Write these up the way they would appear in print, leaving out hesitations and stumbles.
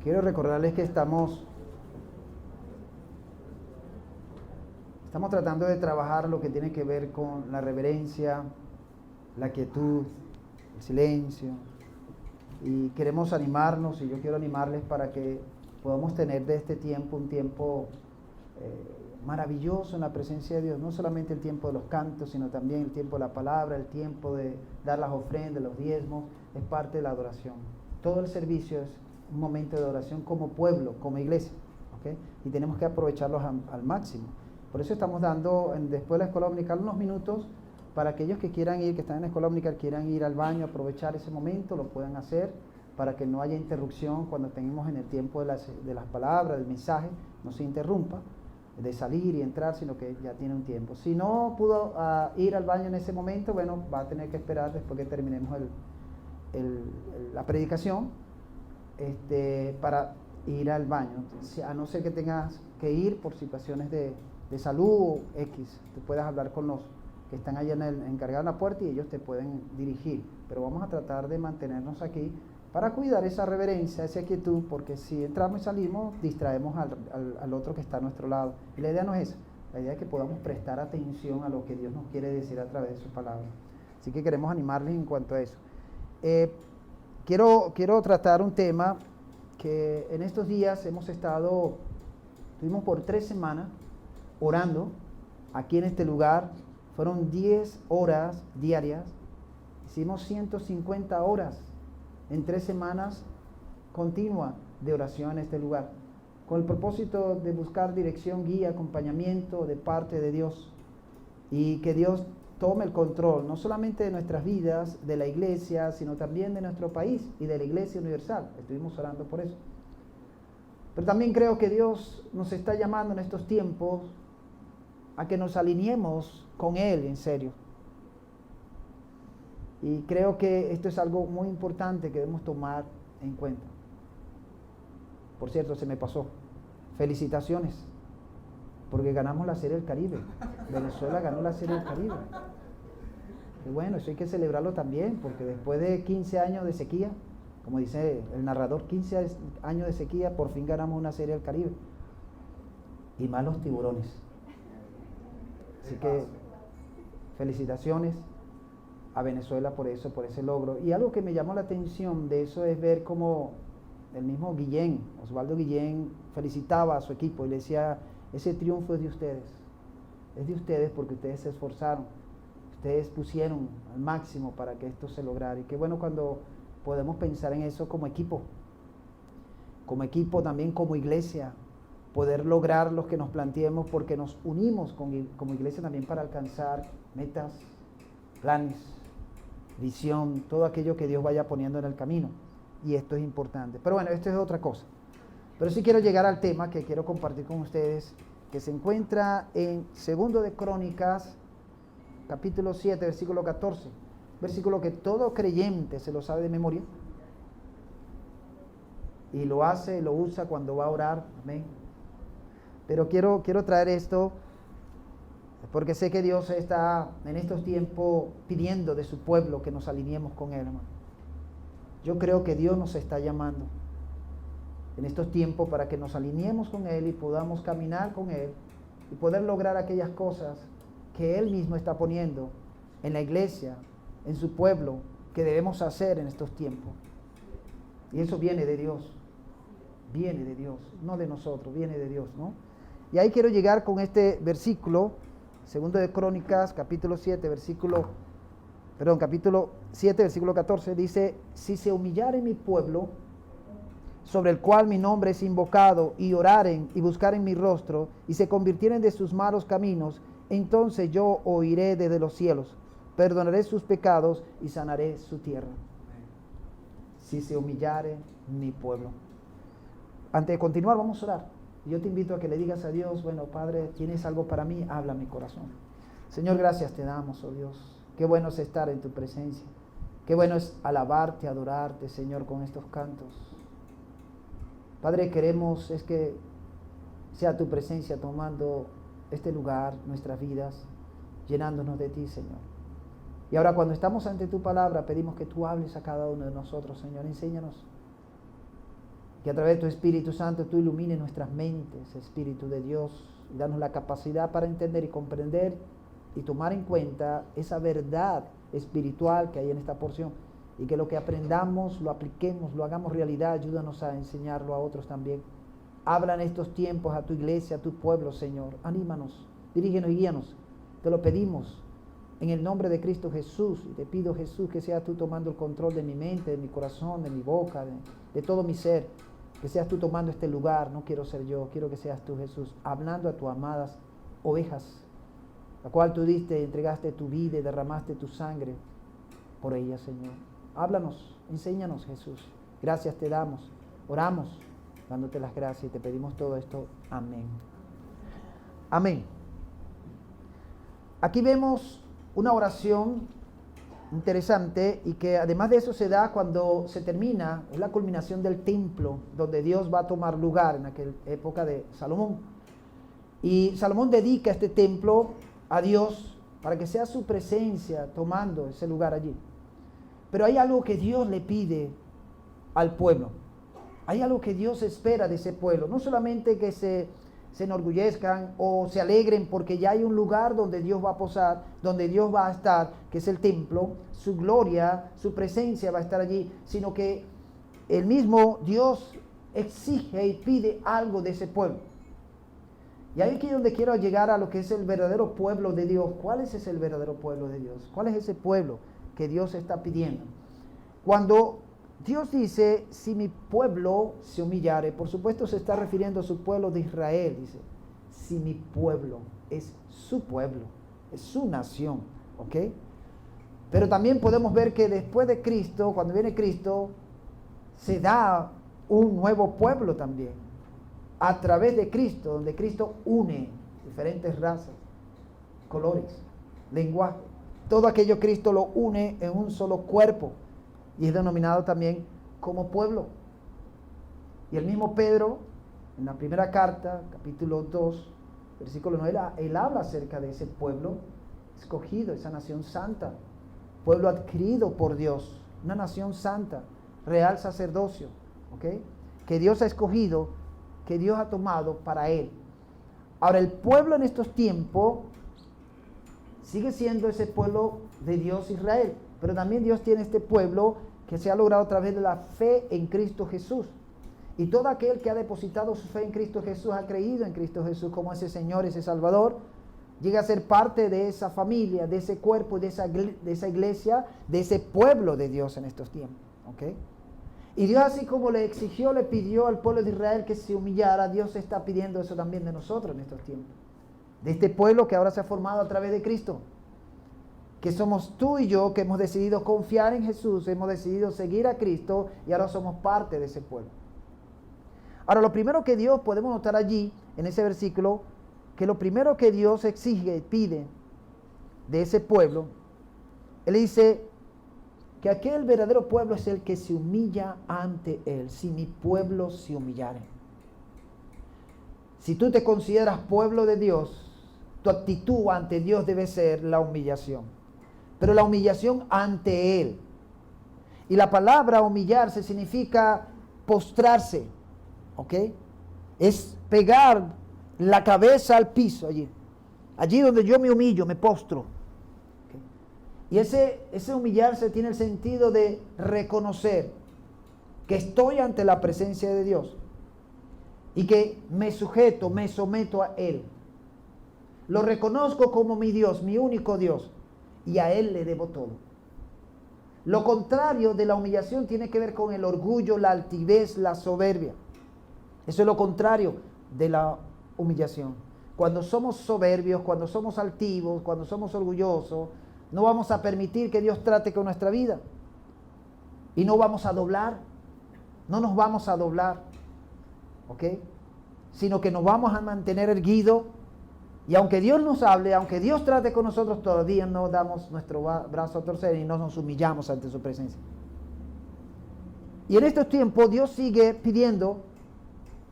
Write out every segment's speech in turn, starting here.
Quiero recordarles que estamos tratando de trabajar lo que tiene que ver con la reverencia, la quietud, el silencio. Y queremos animarnos, y yo quiero animarles para que podamos tener de este tiempo un tiempo maravilloso en la presencia de Dios. No solamente el tiempo de los cantos, sino también el tiempo de la palabra, el tiempo de dar las ofrendas, los diezmos, es parte de la adoración. Todo el servicio es un momento de adoración como pueblo, como iglesia, ¿okay? Y tenemos que aprovecharlos al máximo. Por eso estamos dando, después de la escuela dominical, unos minutos para aquellos que quieran ir, que están en la escuela dominical, quieran ir al baño, aprovechar ese momento, lo puedan hacer, para que no haya interrupción cuando tengamos en el tiempo de las palabras, del mensaje, no se interrumpa de salir y entrar, sino que ya tiene un tiempo. Si no pudo ir al baño en ese momento, bueno, va a tener que esperar después que terminemos la predicación, para ir al baño. Entonces, a no ser que tengas que ir por situaciones de salud o X, tú puedes hablar con los que están allá encargados en la puerta y ellos te pueden dirigir, pero vamos a tratar de mantenernos aquí para cuidar esa reverencia, esa quietud, porque si entramos y salimos, distraemos al otro que está a nuestro lado. Y la idea no es esa, la idea es que podamos prestar atención a lo que Dios nos quiere decir a través de su palabra. Así que queremos animarles en cuanto a eso. Quiero tratar un tema que en estos días estuvimos por 3 semanas orando aquí en este lugar. Fueron 10 horas diarias, hicimos 150 horas en 3 semanas continua de oración en este lugar, con el propósito de buscar dirección, guía, acompañamiento de parte de Dios, y que Dios tome el control, no solamente de nuestras vidas, de la iglesia, sino también de nuestro país y de la iglesia universal. Estuvimos orando por eso. Pero también creo que Dios nos está llamando en estos tiempos a que nos alineemos con Él en serio. Y creo que esto es algo muy importante que debemos tomar en cuenta. Por cierto, se me pasó. Felicitaciones, porque ganamos la Serie del Caribe. Venezuela ganó la Serie del Caribe. Y bueno, eso hay que celebrarlo también, porque después de 15 años de sequía, como dice el narrador, 15 años de sequía, por fin ganamos una Serie del Caribe. Y más los tiburones. Así que felicitaciones a Venezuela por eso, por ese logro. Y algo que me llamó la atención de eso es ver cómo el mismo Guillén, Osvaldo Guillén, felicitaba a su equipo y le decía: ese triunfo es de ustedes porque ustedes se esforzaron, ustedes pusieron al máximo para que esto se lograra. Y qué bueno cuando podemos pensar en eso como equipo también como iglesia, poder lograr lo que nos planteemos, porque nos unimos como iglesia también para alcanzar metas, planes, visión, todo aquello que Dios vaya poniendo en el camino. Y esto es importante. Pero bueno, esto es otra cosa. Pero sí quiero llegar al tema que quiero compartir con ustedes, que se encuentra en 2 de Crónicas, capítulo 7, versículo 14. Versículo que todo creyente se lo sabe de memoria. Y lo hace, lo usa cuando va a orar. Amén. Pero quiero traer esto porque sé que Dios está en estos tiempos pidiendo de su pueblo que nos alineemos con Él, hermano. Yo creo que Dios nos está llamando en estos tiempos para que nos alineemos con Él y podamos caminar con Él y poder lograr aquellas cosas que Él mismo está poniendo en la iglesia, en su pueblo, que debemos hacer en estos tiempos. Y eso viene de Dios, no de nosotros, viene de Dios, ¿no? Y ahí quiero llegar con este versículo, 2 de Crónicas, capítulo 7, versículo 14, dice: si se humillare mi pueblo, sobre el cual mi nombre es invocado, y oraren y buscaren mi rostro, y se convirtieren de sus malos caminos, entonces yo oiré desde los cielos, perdonaré sus pecados y sanaré su tierra. Si se humillare mi pueblo. Antes de continuar, vamos a orar. Yo te invito a que le digas a Dios: bueno, Padre, tienes algo para mí, habla mi corazón. Señor, gracias te damos, oh Dios. Qué bueno es estar en tu presencia. Qué bueno es alabarte, adorarte, Señor, con estos cantos. Padre, queremos es que sea tu presencia tomando este lugar, nuestras vidas, llenándonos de ti, Señor. Y ahora, cuando estamos ante tu palabra, pedimos que tú hables a cada uno de nosotros, Señor. Enséñanos Que a través de tu Espíritu Santo tú ilumines nuestras mentes, Espíritu de Dios, y danos la capacidad para entender y comprender y tomar en cuenta esa verdad espiritual que hay en esta porción, y que lo que aprendamos lo apliquemos, lo hagamos realidad. Ayúdanos a enseñarlo a otros también. Habla en estos tiempos a tu iglesia, a tu pueblo, Señor. Anímanos, dirígenos y guíanos. Te lo pedimos en el nombre de Cristo Jesús. Y te pido, Jesús, que seas tú tomando el control de mi mente, de mi corazón, de mi boca, de todo mi ser. Que seas tú tomando este lugar. No quiero ser yo, quiero que seas tú, Jesús, hablando a tus amadas ovejas, la cual tú diste, entregaste tu vida y derramaste tu sangre por ellas, Señor. Háblanos, enséñanos, Jesús. Gracias te damos. Oramos dándote las gracias y te pedimos todo esto. Amén. Amén. Aquí vemos una oración interesante, y que además de eso se da cuando se termina, es la culminación del templo, donde Dios va a tomar lugar en aquella época de Salomón. Y Salomón dedica este templo a Dios para que sea su presencia tomando ese lugar allí. Pero hay algo que Dios le pide al pueblo. Hay algo que Dios espera de ese pueblo. No solamente que se enorgullezcan o se alegren porque ya hay un lugar donde Dios va a posar, donde Dios va a estar, que es el templo, su gloria, su presencia va a estar allí, sino que el mismo Dios exige y pide algo de ese pueblo. Y ahí es aquí donde quiero llegar a lo que es el verdadero pueblo de Dios. ¿Cuál es ese verdadero pueblo de Dios? ¿Cuál es ese pueblo que Dios está pidiendo? Cuando Dios dice, si mi pueblo se humillare, por supuesto se está refiriendo a su pueblo de Israel. Dice, si mi pueblo, es su pueblo, es su nación, ¿ok? Pero también podemos ver que después de Cristo, cuando viene Cristo, se da un nuevo pueblo también, a través de Cristo, donde Cristo une diferentes razas, colores, lenguaje. Todo aquello Cristo lo une en un solo cuerpo, y es denominado también como pueblo. Y el mismo Pedro, en la primera carta, capítulo 2, versículo 9, él habla acerca de ese pueblo escogido, esa nación santa, pueblo adquirido por Dios, una nación santa, real sacerdocio, ¿ok? Que Dios ha escogido, que Dios ha tomado para Él. Ahora, el pueblo en estos tiempos sigue siendo ese pueblo de Dios, Israel, pero también Dios tiene este pueblo que se ha logrado a través de la fe en Cristo Jesús. Y todo aquel que ha depositado su fe en Cristo Jesús, ha creído en Cristo Jesús como ese Señor, ese Salvador, llega a ser parte de esa familia, de ese cuerpo, de esa iglesia, de ese pueblo de Dios en estos tiempos, ¿ok? Y Dios, así como le exigió, le pidió al pueblo de Israel que se humillara, Dios está pidiendo eso también de nosotros en estos tiempos. De este pueblo que ahora se ha formado a través de Cristo. Que somos tú y yo, que hemos decidido confiar en Jesús, hemos decidido seguir a Cristo, y ahora somos parte de ese pueblo. Ahora, lo primero que Dios, podemos notar allí, en ese versículo, que lo primero que Dios exige y pide de ese pueblo, Él dice que aquel verdadero pueblo es el que se humilla ante Él. Si mi pueblo se humillare. Si tú te consideras pueblo de Dios, tu actitud ante Dios debe ser la humillación. Pero la humillación ante Él. Y la palabra humillarse significa postrarse, ¿ok? Es pegar la cabeza al piso allí. Allí donde yo me humillo, me postro. ¿Okay? Y ese humillarse tiene el sentido de reconocer que estoy ante la presencia de Dios y que me sujeto, me someto a Él. Lo reconozco como mi Dios, mi único Dios, y a Él le debo todo. Lo contrario de la humillación tiene que ver con el orgullo, la altivez, la soberbia. Eso es lo contrario de la humillación. Cuando somos soberbios, cuando somos altivos, cuando somos orgullosos, no vamos a permitir que Dios trate con nuestra vida. Y no vamos a doblar, no nos vamos a doblar, ¿ok? Sino que nos vamos a mantener erguidos. Y aunque Dios nos hable, aunque Dios trate con nosotros, todavía no damos nuestro brazo a torcer y no nos humillamos ante su presencia. Y en estos tiempos Dios sigue pidiendo,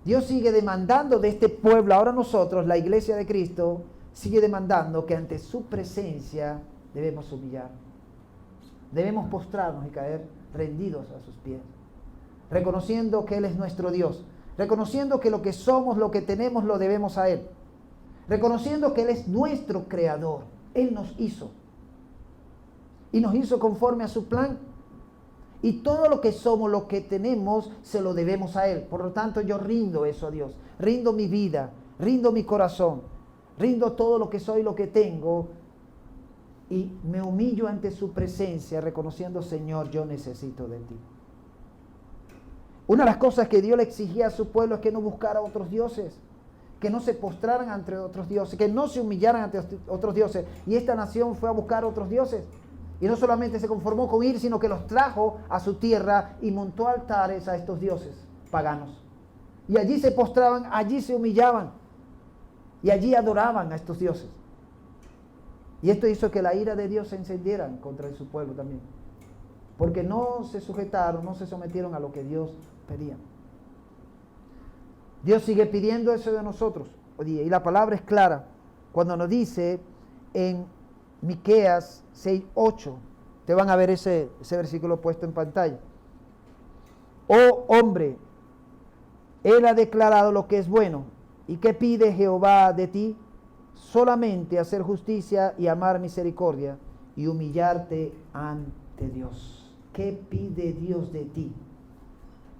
Dios sigue demandando de este pueblo, ahora nosotros, la iglesia de Cristo, sigue demandando que ante su presencia debemos humillar. Debemos postrarnos y caer rendidos a sus pies. reconociendo que Él es nuestro Dios, reconociendo que lo que somos, lo que tenemos, lo debemos a Él, reconociendo que Él es nuestro creador. Él nos hizo y nos hizo conforme a su plan, y todo lo que somos, lo que tenemos, se lo debemos a Él. Por lo tanto, yo rindo eso a Dios, rindo mi vida, rindo mi corazón, rindo todo lo que soy, lo que tengo, y me humillo ante su presencia, reconociendo: Señor, yo necesito de ti. Una de las cosas que Dios le exigía a su pueblo es que no buscara otros dioses, que no se postraran ante otros dioses, que no se humillaran ante otros dioses. Y esta nación fue a buscar otros dioses. Y no solamente se conformó con ir, sino que los trajo a su tierra y montó altares a estos dioses paganos. Y allí se postraban, allí se humillaban, y allí adoraban a estos dioses. Y esto hizo que la ira de Dios se encendiera contra su pueblo también, porque no se sujetaron, no se sometieron a lo que Dios pedía. Dios sigue pidiendo eso de nosotros. Y la palabra es clara cuando nos dice en Miqueas 6:8, te van a ver ese versículo puesto en pantalla. Oh hombre, Él ha declarado lo que es bueno. ¿Y qué pide Jehová de ti? Solamente hacer justicia y amar misericordia y humillarte ante Dios. ¿Qué pide Dios de ti?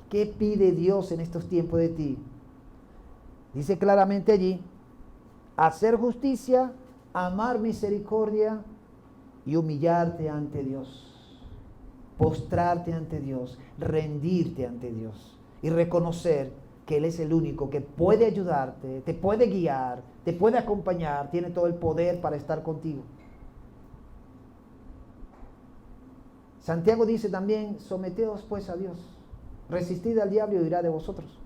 ¿Qué pide Dios en estos tiempos de ti? Dice claramente allí: hacer justicia, amar misericordia y humillarte ante Dios. Postrarte ante Dios, rendirte ante Dios y reconocer que Él es el único que puede ayudarte, te puede guiar, te puede acompañar, tiene todo el poder para estar contigo. Santiago dice también: someteos pues a Dios, resistid al diablo y huirá de vosotros.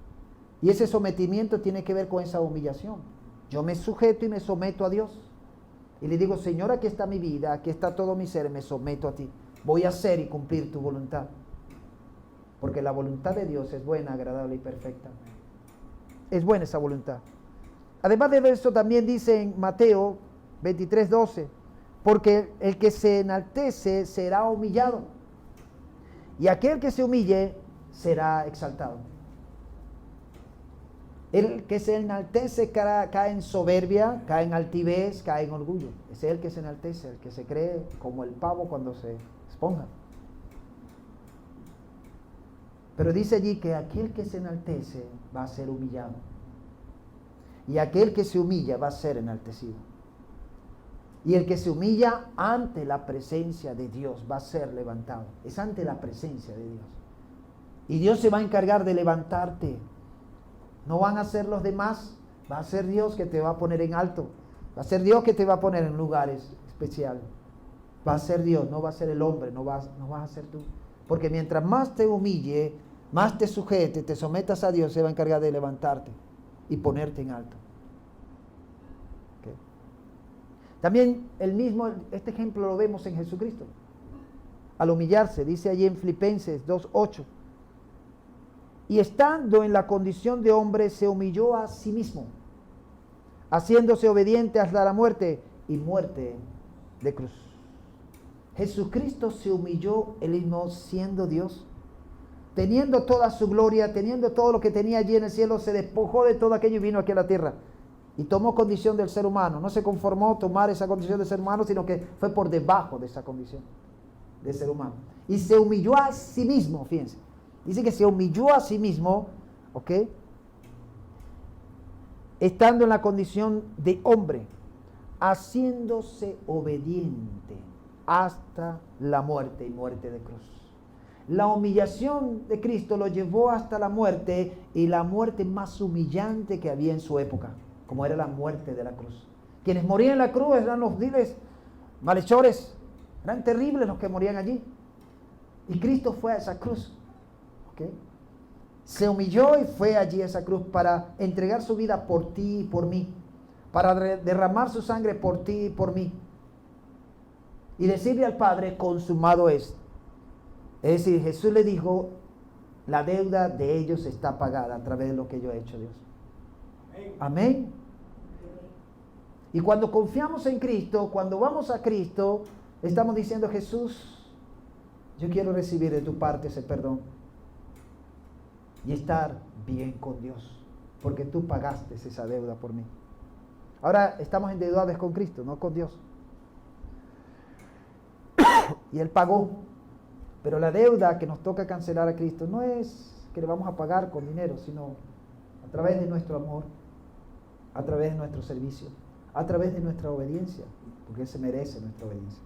Y ese sometimiento tiene que ver con esa humillación. Yo me sujeto y me someto a Dios. Y le digo: Señor, aquí está mi vida, aquí está todo mi ser, me someto a ti. Voy a hacer y cumplir tu voluntad. Porque la voluntad de Dios es buena, agradable y perfecta. Es buena esa voluntad. Además de eso, también dice en Mateo 23:12, porque el que se enaltece será humillado, y aquel que se humille será exaltado. El que se enaltece cae en soberbia, cae en altivez, cae en orgullo. Ese es el que se enaltece, el que se cree como el pavo cuando se esponja. Pero dice allí que aquel que se enaltece va a ser humillado, y aquel que se humilla va a ser enaltecido. Y el que se humilla ante la presencia de Dios va a ser levantado. Es ante la presencia de Dios. Y Dios se va a encargar de levantarte. No van a ser los demás, va a ser Dios que te va a poner en alto. Va a ser Dios que te va a poner en lugares especiales. Va a ser Dios, no va a ser el hombre, no vas a ser tú. Porque mientras más te humille, más te sujete, te sometas a Dios, se va a encargar de levantarte y ponerte en alto. ¿Okay? También este ejemplo lo vemos en Jesucristo. Al humillarse, dice allí en Filipenses 2:8, y estando en la condición de hombre, se humilló a sí mismo, haciéndose obediente hasta la muerte, y muerte de cruz. Jesucristo se humilló él mismo siendo Dios, teniendo toda su gloria, teniendo todo lo que tenía allí en el cielo, se despojó de todo aquello y vino aquí a la tierra. Y tomó condición del ser humano. No se conformó a tomar esa condición de ser humano, sino que fue por debajo de esa condición de ser humano. Y se humilló a sí mismo, fíjense. Dice que se humilló a sí mismo, ¿ok? Estando en la condición de hombre, haciéndose obediente hasta la muerte y muerte de cruz. La humillación de Cristo lo llevó hasta la muerte, y la muerte más humillante que había en su época, como era la muerte de la cruz. Quienes morían en la cruz eran los viles, malhechores, eran terribles los que morían allí. Y Cristo fue a esa cruz. ¿Okay? Se humilló y fue allí a esa cruz para entregar su vida por ti y por mí, para derramar su sangre por ti y por mí, y decirle al Padre: consumado es. Es decir, Jesús le dijo: la deuda de ellos está pagada a través de lo que yo he hecho, Dios. Amén. Y cuando confiamos en Cristo, cuando vamos a Cristo, estamos diciendo: Jesús, yo quiero recibir de tu parte ese perdón. y estar bien con Dios, porque tú pagaste esa deuda por mí. Ahora estamos endeudados con Cristo, no con Dios. Y Él pagó. Pero la deuda que nos toca cancelar a Cristo no es que le vamos a pagar con dinero, sino a través de nuestro amor, a través de nuestro servicio, a través de nuestra obediencia, porque Él se merece nuestra obediencia.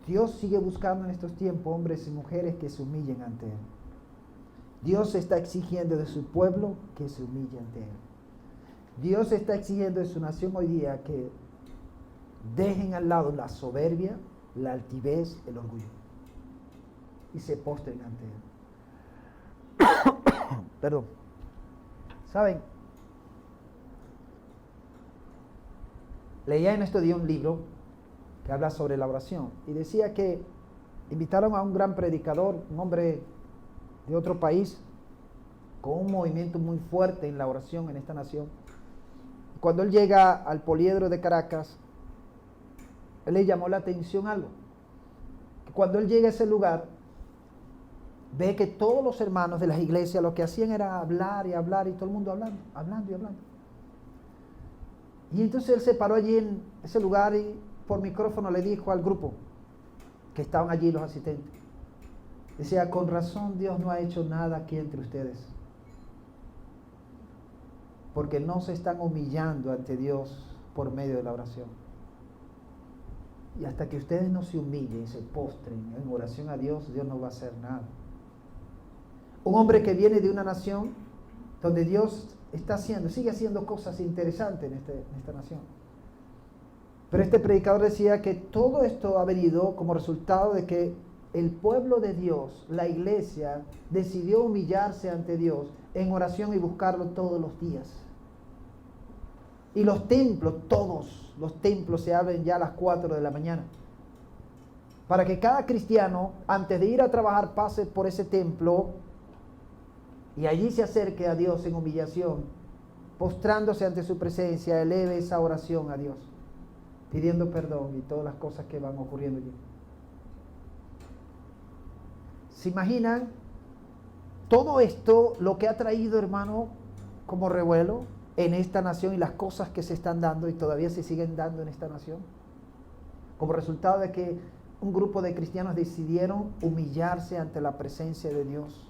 Dios sigue buscando en estos tiempos hombres y mujeres que se humillen ante Él. Dios está exigiendo de su pueblo que se humille ante Él. Dios está exigiendo de su nación hoy día que dejen al lado la soberbia, la altivez, el orgullo y se postren ante Él. Perdón. ¿Saben? Leía en estos días un libro que habla sobre la oración y decía que invitaron a un gran predicador, un hombre de otro país con un movimiento muy fuerte en la oración en esta nación. Cuando él llega al Poliedro de Caracas, él le llamó la atención algo. Cuando él llega a ese lugar, ve que todos los hermanos de las iglesias lo que hacían era hablar y hablar y todo el mundo hablando y hablando. Y entonces él se paró allí en ese lugar y por micrófono le dijo al grupo que estaban allí los asistentes. Decía, con razón Dios no ha hecho nada aquí entre ustedes. Porque no se están humillando ante Dios por medio de la oración. Y hasta que ustedes no se humillen y se postren en oración a Dios, Dios no va a hacer nada. Un hombre que viene de una nación donde Dios sigue haciendo cosas interesantes en esta nación. Pero este predicador decía que todo esto ha venido como resultado de que el pueblo de Dios, la iglesia, decidió humillarse ante Dios en oración y buscarlo todos los días. Y los templos, todos los templos se abren ya a las 4 de la mañana. Para que cada cristiano, antes de ir a trabajar, pase por ese templo y allí se acerque a Dios en humillación, postrándose ante su presencia, eleve esa oración a Dios, pidiendo perdón y todas las cosas que van ocurriendo allí. ¿Se imaginan todo esto, lo que ha traído, hermano, como revuelo en esta nación y las cosas que se están dando y todavía se siguen dando en esta nación? Como resultado de que un grupo de cristianos decidieron humillarse ante la presencia de Dios,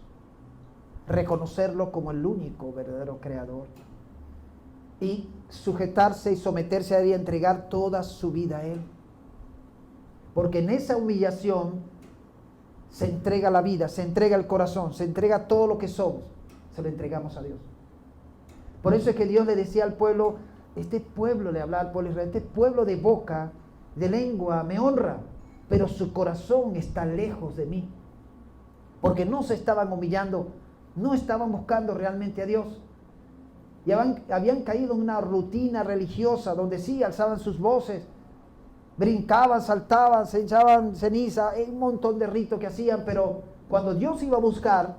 reconocerlo como el único verdadero creador y sujetarse y someterse a Él y entregar toda su vida a Él. Porque en esa humillación se entrega la vida, se entrega el corazón, se entrega todo lo que somos, se lo entregamos a Dios. Por eso es que Dios le decía al pueblo, este pueblo, le hablaba al pueblo de Israel, este pueblo de boca, de lengua, me honra, pero su corazón está lejos de mí. Porque no se estaban humillando, no estaban buscando realmente a Dios. Y habían caído en una rutina religiosa donde sí alzaban sus voces, brincaban, saltaban, se echaban ceniza, un montón de ritos que hacían, pero cuando Dios iba a buscar,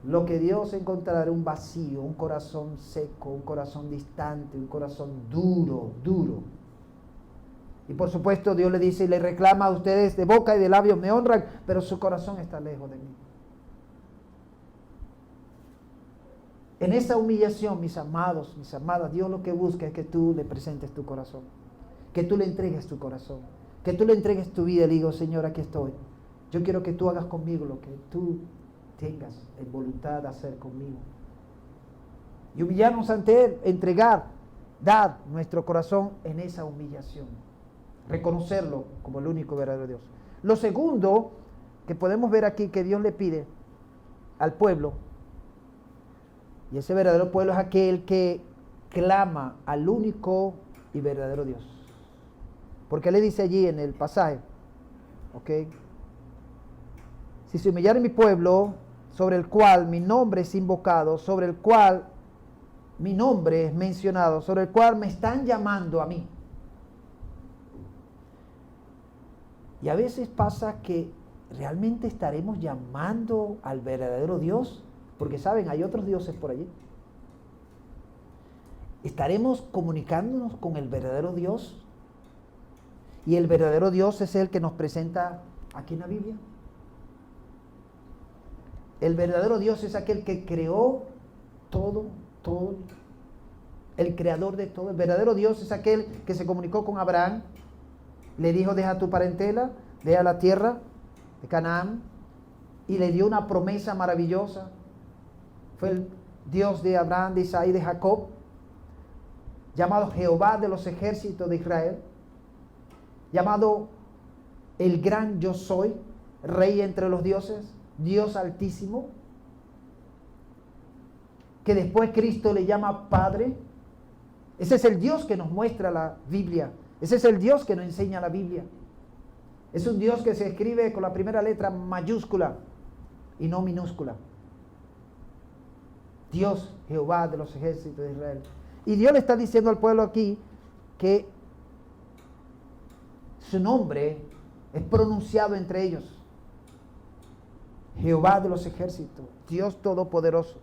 lo que Dios encontrará era un vacío, un corazón seco, un corazón distante, un corazón duro. Y por supuesto Dios le dice y le reclama a ustedes de boca y de labios me honran, pero su corazón está lejos de mí. En esa humillación, mis amados, mis amadas, Dios lo que busca es que tú le presentes tu corazón, que tú le entregues tu corazón, que tú le entregues tu vida y le digas, Señor, aquí estoy. Yo quiero que tú hagas conmigo lo que tú tengas en voluntad de hacer conmigo. Y humillarnos ante Él, entregar, dar nuestro corazón en esa humillación. Reconocerlo como el único verdadero Dios. Lo segundo que podemos ver aquí que Dios le pide al pueblo, y ese verdadero pueblo es aquel que clama al único y verdadero Dios. Porque le dice allí en el pasaje, ¿ok? Si se humillare mi pueblo, sobre el cual mi nombre es invocado, sobre el cual mi nombre es mencionado, sobre el cual me están llamando a mí. Y a veces pasa que realmente estaremos llamando al verdadero Dios, porque saben, hay otros dioses por allí. ¿Estaremos comunicándonos con el verdadero Dios? Y el verdadero Dios es el que nos presenta aquí en la Biblia. El verdadero Dios es aquel que creó todo, el creador de todo. El verdadero Dios es aquel que se comunicó con Abraham, le dijo: deja tu parentela, deja la tierra de Canaán, y le dio una promesa maravillosa. Fue el Dios de Abraham, de Isaac y de Jacob, llamado Jehová de los ejércitos de Israel, llamado el gran yo soy, Rey entre los dioses, Dios altísimo, que después Cristo le llama Padre. Ese es el Dios que nos muestra la Biblia. Ese es el Dios que nos enseña la Biblia. Es un Dios que se escribe con la primera letra mayúscula y no minúscula. Dios, Jehová de los ejércitos de Israel. Y Dios le está diciendo al pueblo aquí que su nombre es pronunciado entre ellos. Jehová de los ejércitos, Dios todopoderoso.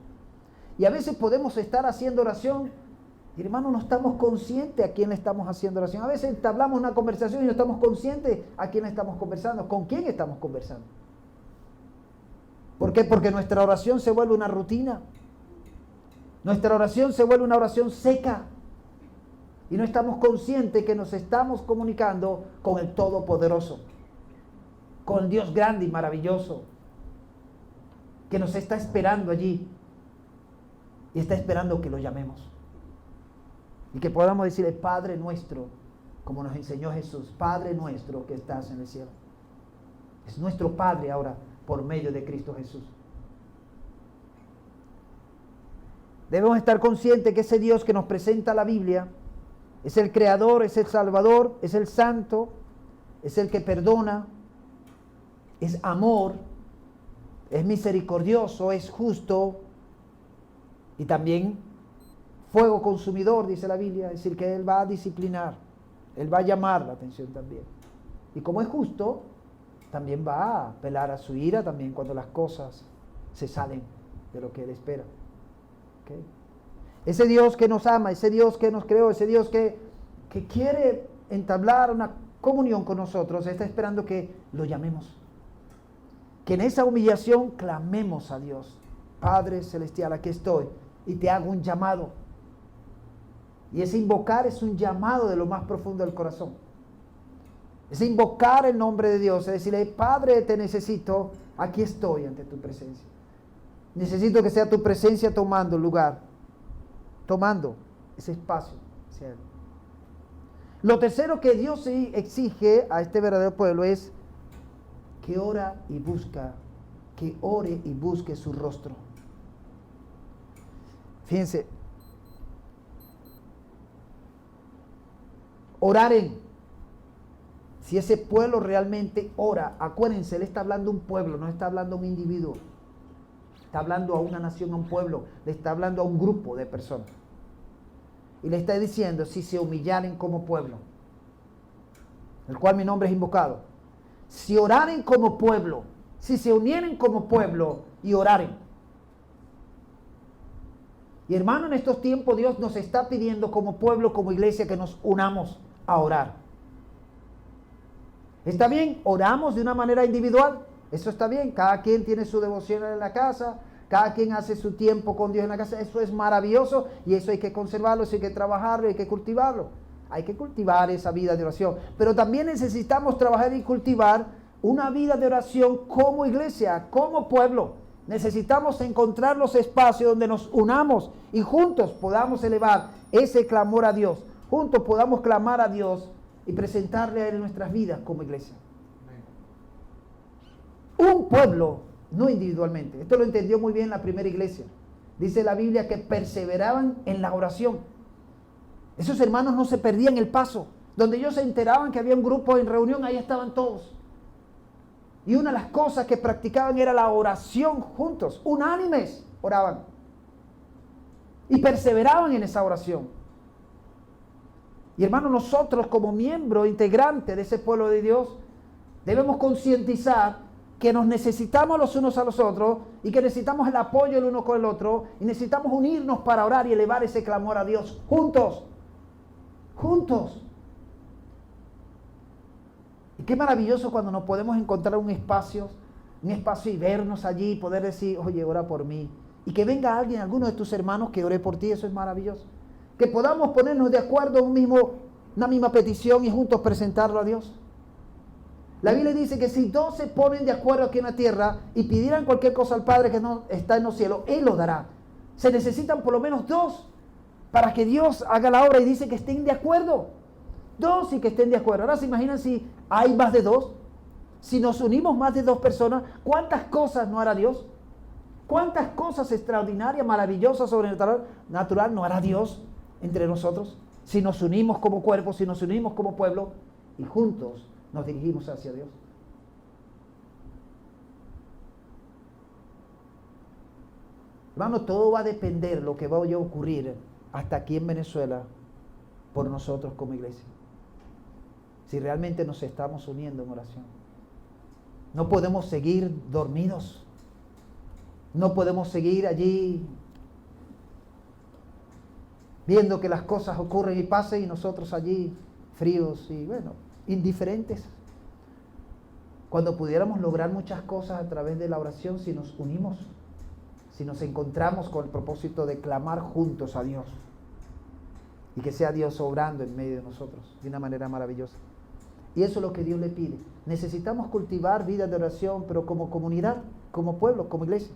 Y a veces podemos estar haciendo oración y, hermano, no estamos conscientes a quién le estamos haciendo oración. A veces entablamos una conversación y no estamos conscientes a quién estamos conversando, con quién estamos conversando. ¿Por qué? Porque nuestra oración se vuelve una rutina. Nuestra oración se vuelve una oración seca. Y no estamos conscientes que nos estamos comunicando con el Todopoderoso, con el Dios grande y maravilloso, que nos está esperando allí y está esperando que lo llamemos. Y que podamos decirle: Padre nuestro, como nos enseñó Jesús, Padre nuestro que estás en el cielo. Es nuestro Padre ahora por medio de Cristo Jesús. Debemos estar conscientes que ese Dios que nos presenta la Biblia es el Creador, es el Salvador, es el Santo, es el que perdona, es amor, es misericordioso, es justo y también fuego consumidor, dice la Biblia. Es decir, que Él va a disciplinar, Él va a llamar la atención también. Y como es justo, también va a apelar a su ira también cuando las cosas se salen de lo que Él espera. ¿Okay? Ese Dios que nos ama, ese Dios que nos creó, ese Dios que quiere entablar una comunión con nosotros, está esperando que lo llamemos. Que en esa humillación clamemos a Dios: Padre Celestial, aquí estoy y te hago un llamado. Y ese invocar es un llamado de lo más profundo del corazón. Es invocar el nombre de Dios, es decirle: Padre, te necesito, aquí estoy ante tu presencia. Necesito que sea tu presencia tomando lugar, tomando ese espacio hacia Él. Lo tercero que Dios exige a este verdadero pueblo es que ore y busque su rostro. Fíjense, oraren. Si ese pueblo realmente ora, acuérdense, Él está hablando a un pueblo, no está hablando a un individuo. Está hablando a una nación, a un pueblo, le está hablando a un grupo de personas. Y le está diciendo: si se humillaren como pueblo, el cual mi nombre es invocado, si oraren como pueblo, si se unieren como pueblo y oraren. Y hermano, en estos tiempos Dios nos está pidiendo como pueblo, como iglesia, que nos unamos a orar. ¿Está bien? Oramos de una manera individual. Eso está bien. Cada quien tiene su devoción en la casa. Cada quien hace su tiempo con Dios en la casa. Eso es maravilloso y eso hay que conservarlo, eso hay que trabajarlo, hay que cultivarlo. Hay que cultivar esa vida de oración. Pero también necesitamos trabajar y cultivar una vida de oración como iglesia, como pueblo. Necesitamos encontrar los espacios donde nos unamos y juntos podamos elevar ese clamor a Dios. Juntos podamos clamar a Dios y presentarle a Él en nuestras vidas como iglesia. Un pueblo, no individualmente. Esto lo entendió muy bien la primera iglesia. Dice la Biblia que perseveraban en la oración. Esos hermanos no se perdían el paso. Donde ellos se enteraban que había un grupo en reunión, ahí estaban todos. Y una de las cosas que practicaban era la oración juntos, unánimes oraban. Y perseveraban en esa oración. Y hermanos, nosotros como miembros integrantes de ese pueblo de Dios, debemos concientizar que nos necesitamos los unos a los otros y que necesitamos el apoyo el uno con el otro y necesitamos unirnos para orar y elevar ese clamor a Dios juntos. Juntos. Y qué maravilloso cuando nos podemos encontrar un espacio un espacio y vernos allí y poder decir, oye, ora por mí. Y que venga alguien, alguno de tus hermanos que ore por ti, eso es maravilloso. Que podamos ponernos de acuerdo en una misma petición y juntos presentarlo a Dios. La Biblia dice que si dos se ponen de acuerdo aquí en la tierra y pidieran cualquier cosa al Padre que no está en los cielos, Él lo dará. Se necesitan por lo menos dos para que Dios haga la obra, y dice que estén de acuerdo. Dos y que estén de acuerdo. Ahora se imaginan si hay más de dos. Si nos unimos más de dos personas, ¿cuántas cosas no hará Dios? ¿Cuántas cosas extraordinarias, maravillosas, sobrenatural no hará Dios entre nosotros? Si nos unimos como cuerpo, si nos unimos como pueblo y juntos nos dirigimos hacia Dios. Hermano, todo va a depender lo que vaya a ocurrir hasta aquí en Venezuela por nosotros como iglesia. Si realmente nos estamos uniendo en oración. No podemos seguir dormidos. No podemos seguir allí viendo que las cosas ocurren y pasen y nosotros allí fríos y indiferentes. Cuando pudiéramos lograr muchas cosas a través de la oración si nos unimos, si nos encontramos con el propósito de clamar juntos a Dios y que sea Dios obrando en medio de nosotros de una manera maravillosa. Y eso es lo que Dios le pide. Necesitamos cultivar vidas de oración, pero como comunidad, como pueblo, como iglesia.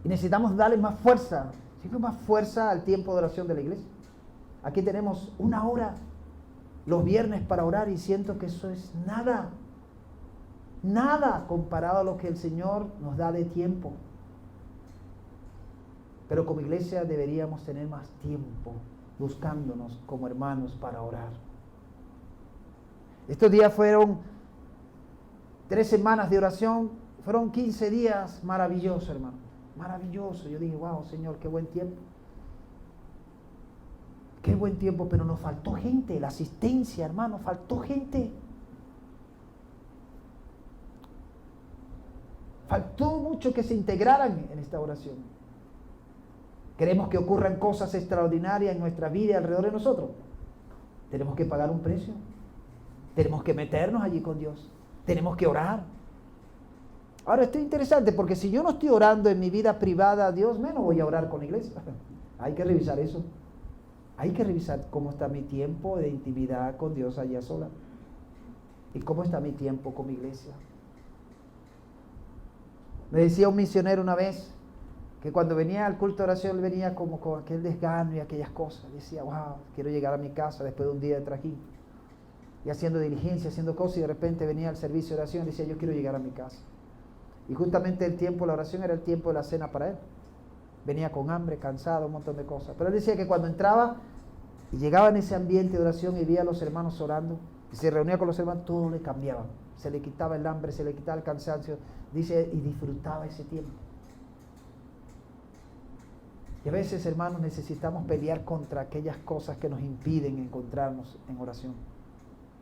Y necesitamos darle más fuerza, siempre más fuerza al tiempo de oración de la iglesia. Aquí tenemos 1 hora los viernes para orar y siento que eso es nada. Nada comparado a lo que el Señor nos da de tiempo. Pero como iglesia deberíamos tener más tiempo buscándonos como hermanos para orar. Estos días fueron 3 semanas de oración, fueron 15 días maravillosos, hermano. Maravilloso. Yo dije, wow, Señor, qué buen tiempo. Qué buen tiempo, pero nos faltó gente, la asistencia, hermano, faltó gente. Faltó mucho que se integraran en esta oración. Queremos que ocurran cosas extraordinarias en nuestra vida y alrededor de nosotros. Tenemos que pagar un precio. Tenemos que meternos allí con Dios. Tenemos que orar. Ahora, esto es interesante porque si yo no estoy orando en mi vida privada a Dios, menos voy a orar con la iglesia. Hay que revisar eso. Hay que revisar cómo está mi tiempo de intimidad con Dios allá sola. Y cómo está mi tiempo con mi iglesia. Me decía un misionero una vez que cuando venía al culto de oración, él venía como con aquel desgano y aquellas cosas. Decía, wow, quiero llegar a mi casa después de un día de trajín. Y haciendo diligencia, haciendo cosas, y de repente venía al servicio de oración y decía, yo quiero llegar a mi casa. Y justamente el tiempo de la oración era el tiempo de la cena para él. Venía con hambre, cansado, un montón de cosas. Pero él decía que cuando entraba y llegaba en ese ambiente de oración y veía a los hermanos orando, y se reunía con los hermanos, todo le cambiaba. Se le quitaba el hambre, se le quitaba el cansancio. Dice, y disfrutaba ese tiempo. Y a veces, hermanos, necesitamos pelear contra aquellas cosas que nos impiden encontrarnos en oración.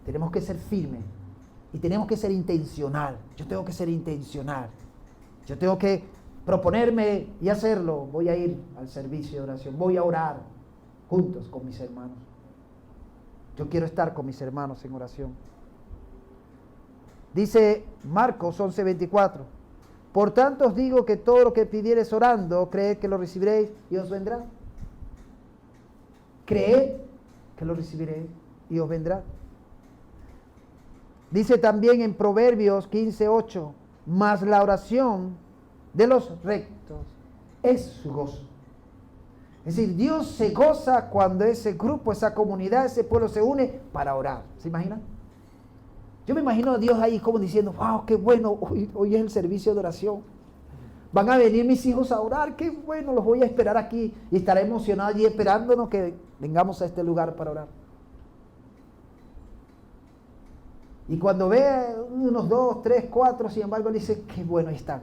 Tenemos que ser firmes y tenemos que ser intencional. Yo tengo que ser intencional. Yo tengo que proponerme y hacerlo. Voy a ir al servicio de oración. Voy a orar juntos con mis hermanos. Yo quiero estar con mis hermanos en oración. Dice Marcos 11:24. Por tanto os digo que todo lo que pidiereis orando, creed que lo recibiréis y os vendrá. Creed que lo recibiréis y os vendrá. Dice también en Proverbios 15:8, mas la oración de los rectos es su gozo. Es decir, Dios se goza cuando ese grupo, esa comunidad, ese pueblo se une para orar. ¿Se imaginan? Yo me imagino a Dios ahí como diciendo, wow, qué bueno, hoy es el servicio de oración. Van a venir mis hijos a orar, qué bueno, los voy a esperar aquí. Y estaré emocionado allí esperándonos que vengamos a este lugar para orar. Y cuando ve unos 2, 3, 4, sin embargo, él dice, qué bueno están.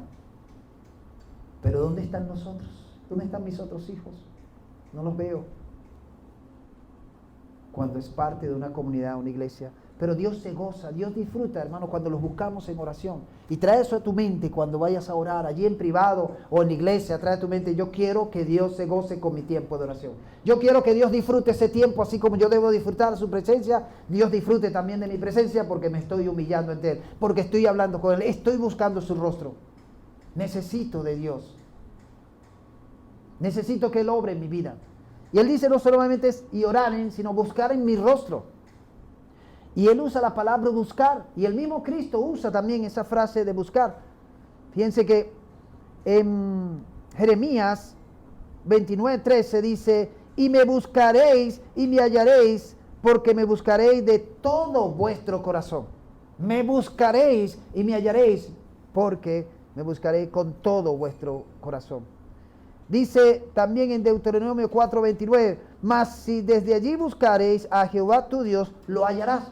Pero ¿dónde están nosotros? ¿Dónde están mis otros hijos? No los veo. cuando es parte de una comunidad, una iglesia. Pero Dios se goza, Dios disfruta, hermano, cuando los buscamos en oración. Y trae eso a tu mente cuando vayas a orar, allí en privado o en la iglesia, trae a tu mente, yo quiero que Dios se goce con mi tiempo de oración. Yo quiero que Dios disfrute ese tiempo, así como yo debo disfrutar su presencia, Dios disfrute también de mi presencia porque me estoy humillando ante Él, porque estoy hablando con Él, estoy buscando su rostro. Necesito de Dios. Necesito que Él obre en mi vida. Y Él dice no solamente es y oraren, sino buscar en mi rostro. Y Él usa la palabra buscar. Y el mismo Cristo usa también esa frase de buscar. Fíjense que en Jeremías 29:13 dice, y me buscaréis y me hallaréis, porque me buscaréis de todo vuestro corazón. Me buscaréis y me hallaréis, porque me buscaréis con todo vuestro corazón. Dice también en Deuteronomio 4:29, mas si desde allí buscaréis a Jehová tu Dios, lo hallarás.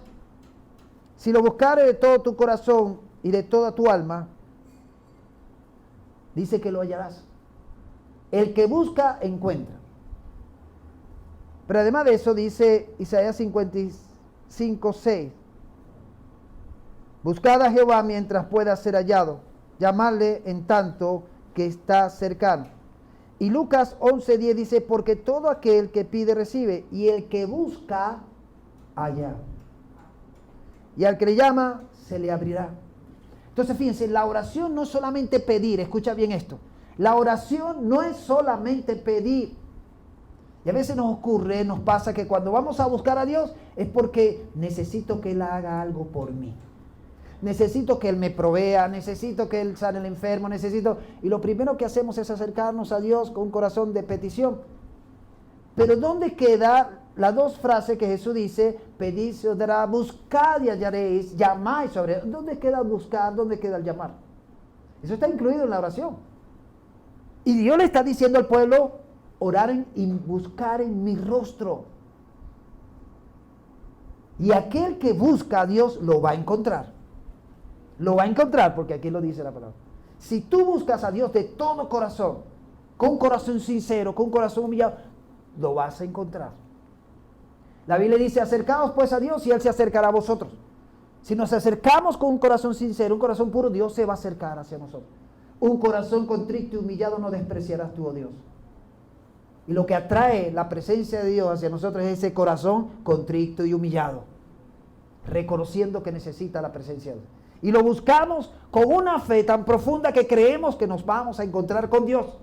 Si lo buscares de todo tu corazón y de toda tu alma, dice que lo hallarás. El que busca, encuentra. Pero además de eso dice Isaías 55:6, buscad a Jehová mientras pueda ser hallado, llamadle en tanto que está cercano. Y Lucas 11:10 dice, porque todo aquel que pide recibe, y el que busca, halla. Y al que le llama, se le abrirá. Entonces fíjense, la oración no es solamente pedir, escucha bien esto. La oración no es solamente pedir. Y a veces nos ocurre, nos pasa que cuando vamos a buscar a Dios es porque necesito que Él haga algo por mí. Necesito que Él me provea, necesito que Él sane el enfermo, Y lo primero que hacemos es acercarnos a Dios con un corazón de petición. Pero ¿dónde queda las dos frases que Jesús dice? Pedid se os dará, buscad y hallaréis, llamáis sobre. ¿Dónde queda el buscar? ¿Dónde queda el llamar? Eso está incluido en la oración. Y Dios le está diciendo al pueblo, orar y buscar en mi rostro. Y aquel que busca a Dios lo va a encontrar. Lo va a encontrar porque aquí lo dice la palabra. Si tú buscas a Dios de todo corazón, con un corazón sincero, con un corazón humillado, lo vas a encontrar. La Biblia dice, acercaos pues a Dios y Él se acercará a vosotros. Si nos acercamos con un corazón sincero, un corazón puro, Dios se va a acercar hacia nosotros. Un corazón contrito y humillado no despreciarás tú, oh Dios. Y lo que atrae la presencia de Dios hacia nosotros es ese corazón contrito y humillado, reconociendo que necesita la presencia de Dios. Y lo buscamos con una fe tan profunda que creemos que nos vamos a encontrar con Dios.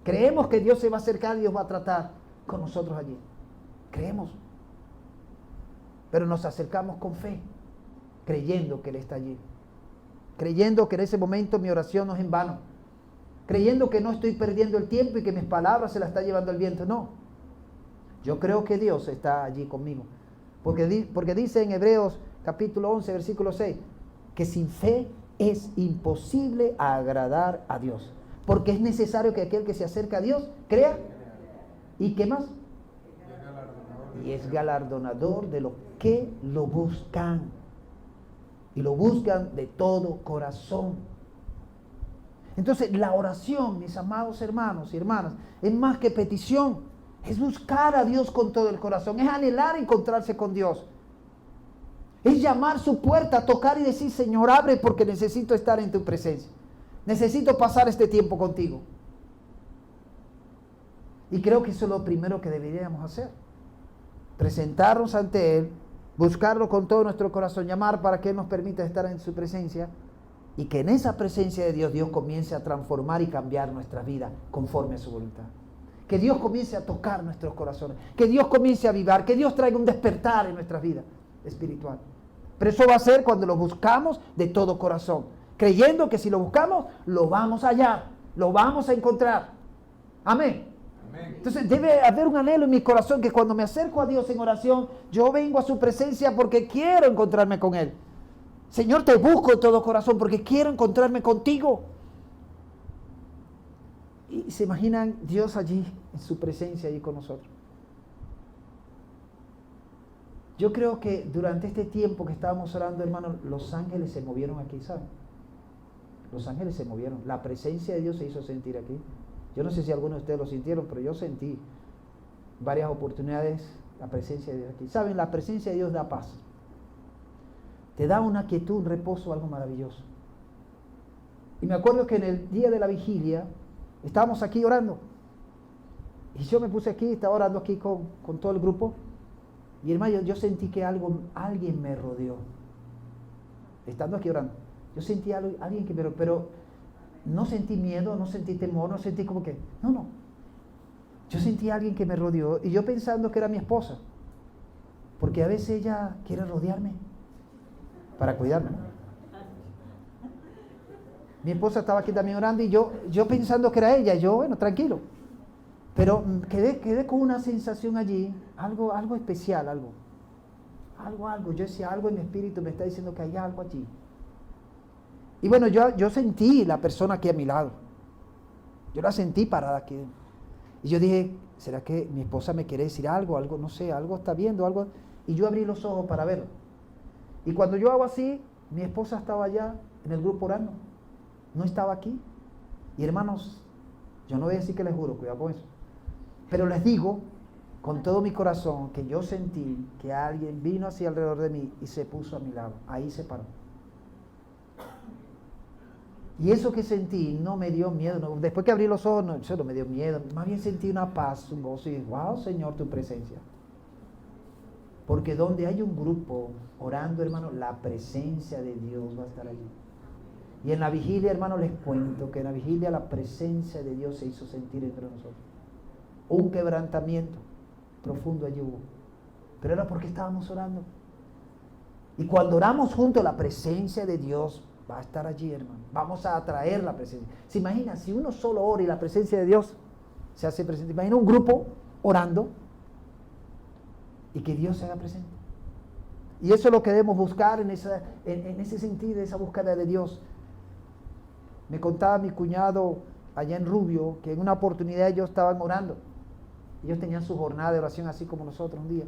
Creemos que Dios se va a acercar y Dios va a tratar con nosotros allí. Creemos. Pero nos acercamos con fe, creyendo que Él está allí. Creyendo que en ese momento mi oración no es en vano. Creyendo que no estoy perdiendo el tiempo y que mis palabras se las está llevando el viento. No. Yo creo que Dios está allí conmigo. Porque dice en Hebreos capítulo 11, versículo 6, que sin fe es imposible agradar a Dios. Porque es necesario que aquel que se acerca a Dios crea. ¿Y qué más? Y es galardonador de los que lo buscan. Y lo buscan de todo corazón. Entonces la oración, mis amados hermanos y hermanas, es más que petición. Es buscar a Dios con todo el corazón. Es anhelar encontrarse con Dios. Es llamar su puerta, tocar y decir, Señor, abre porque necesito estar en tu presencia. Necesito pasar este tiempo contigo. Y creo que eso es lo primero que deberíamos hacer. Presentarnos ante Él, buscarlo con todo nuestro corazón, llamar para que Él nos permita estar en su presencia y que en esa presencia de Dios, Dios comience a transformar y cambiar nuestra vida conforme a su voluntad. Que Dios comience a tocar nuestros corazones, que Dios comience a avivar, que Dios traiga un despertar en nuestra vida espiritual. Pero eso va a ser cuando lo buscamos de todo corazón, creyendo que si lo buscamos, lo vamos a hallar, lo vamos a encontrar. Amén. Entonces debe haber un anhelo en mi corazón que cuando me acerco a Dios en oración, yo vengo a su presencia porque quiero encontrarme con Él. Señor, te busco de todo corazón porque quiero encontrarme contigo. Y se imaginan Dios allí, en su presencia, allí con nosotros. Yo creo que durante este tiempo que estábamos orando, hermanos, los ángeles se movieron aquí, ¿saben? Los ángeles se movieron. La presencia de Dios se hizo sentir aquí. Yo no sé si algunos de ustedes lo sintieron, pero yo sentí varias oportunidades La presencia de Dios aquí. ¿Saben? La presencia de Dios da paz. Te da una quietud, un reposo, algo maravilloso. Y me acuerdo que en el día de la vigilia estábamos aquí orando. Y yo me puse aquí, estaba orando aquí con todo el grupo. Y hermano, yo sentí que alguien me rodeó. Estando aquí orando. Yo sentí alguien que pero no sentí miedo, no sentí temor, no sentí como que, no. Yo sentí a alguien que me rodeó y yo pensando que era mi esposa. Porque a veces ella quiere rodearme para cuidarme. Mi esposa estaba aquí también orando y yo pensando que era ella, yo, bueno, tranquilo. Pero quedé con una sensación allí, algo especial, algo. Yo decía, algo en mi espíritu me está diciendo que hay algo allí. Y bueno, yo sentí la persona aquí a mi lado. Yo la sentí parada aquí. Y yo dije, ¿será que mi esposa me quiere decir algo? Algo, no sé, algo está viendo, algo. Y yo abrí los ojos para verlo. Y cuando yo hago así, mi esposa estaba allá en el grupo orando. No estaba aquí. Y hermanos, yo no voy a decir que les juro, cuidado con eso. Pero les digo, con todo mi corazón, que yo sentí que alguien vino hacia alrededor de mí y se puso a mi lado. Ahí se paró. Y eso que sentí no me dio miedo. No, después que abrí los ojos, eso no me dio miedo. Más bien sentí una paz, un gozo. Y wow, Señor, tu presencia. Porque donde hay un grupo orando, hermano, la presencia de Dios va a estar allí. Y en la vigilia, hermano, les cuento que en la vigilia la presencia de Dios se hizo sentir entre nosotros. Un quebrantamiento profundo allí hubo. Pero era porque estábamos orando. Y cuando oramos juntos, la presencia de Dios va a estar allí, hermano. Vamos a atraer la presencia. ¿Se imagina? Si uno solo ora y la presencia de Dios se hace presente. Imagina un grupo orando y que Dios se haga presente. Y eso es lo que debemos buscar en ese sentido, esa búsqueda de Dios. Me contaba mi cuñado allá en Rubio que en una oportunidad ellos estaban orando. Ellos tenían su jornada de oración así como nosotros un día.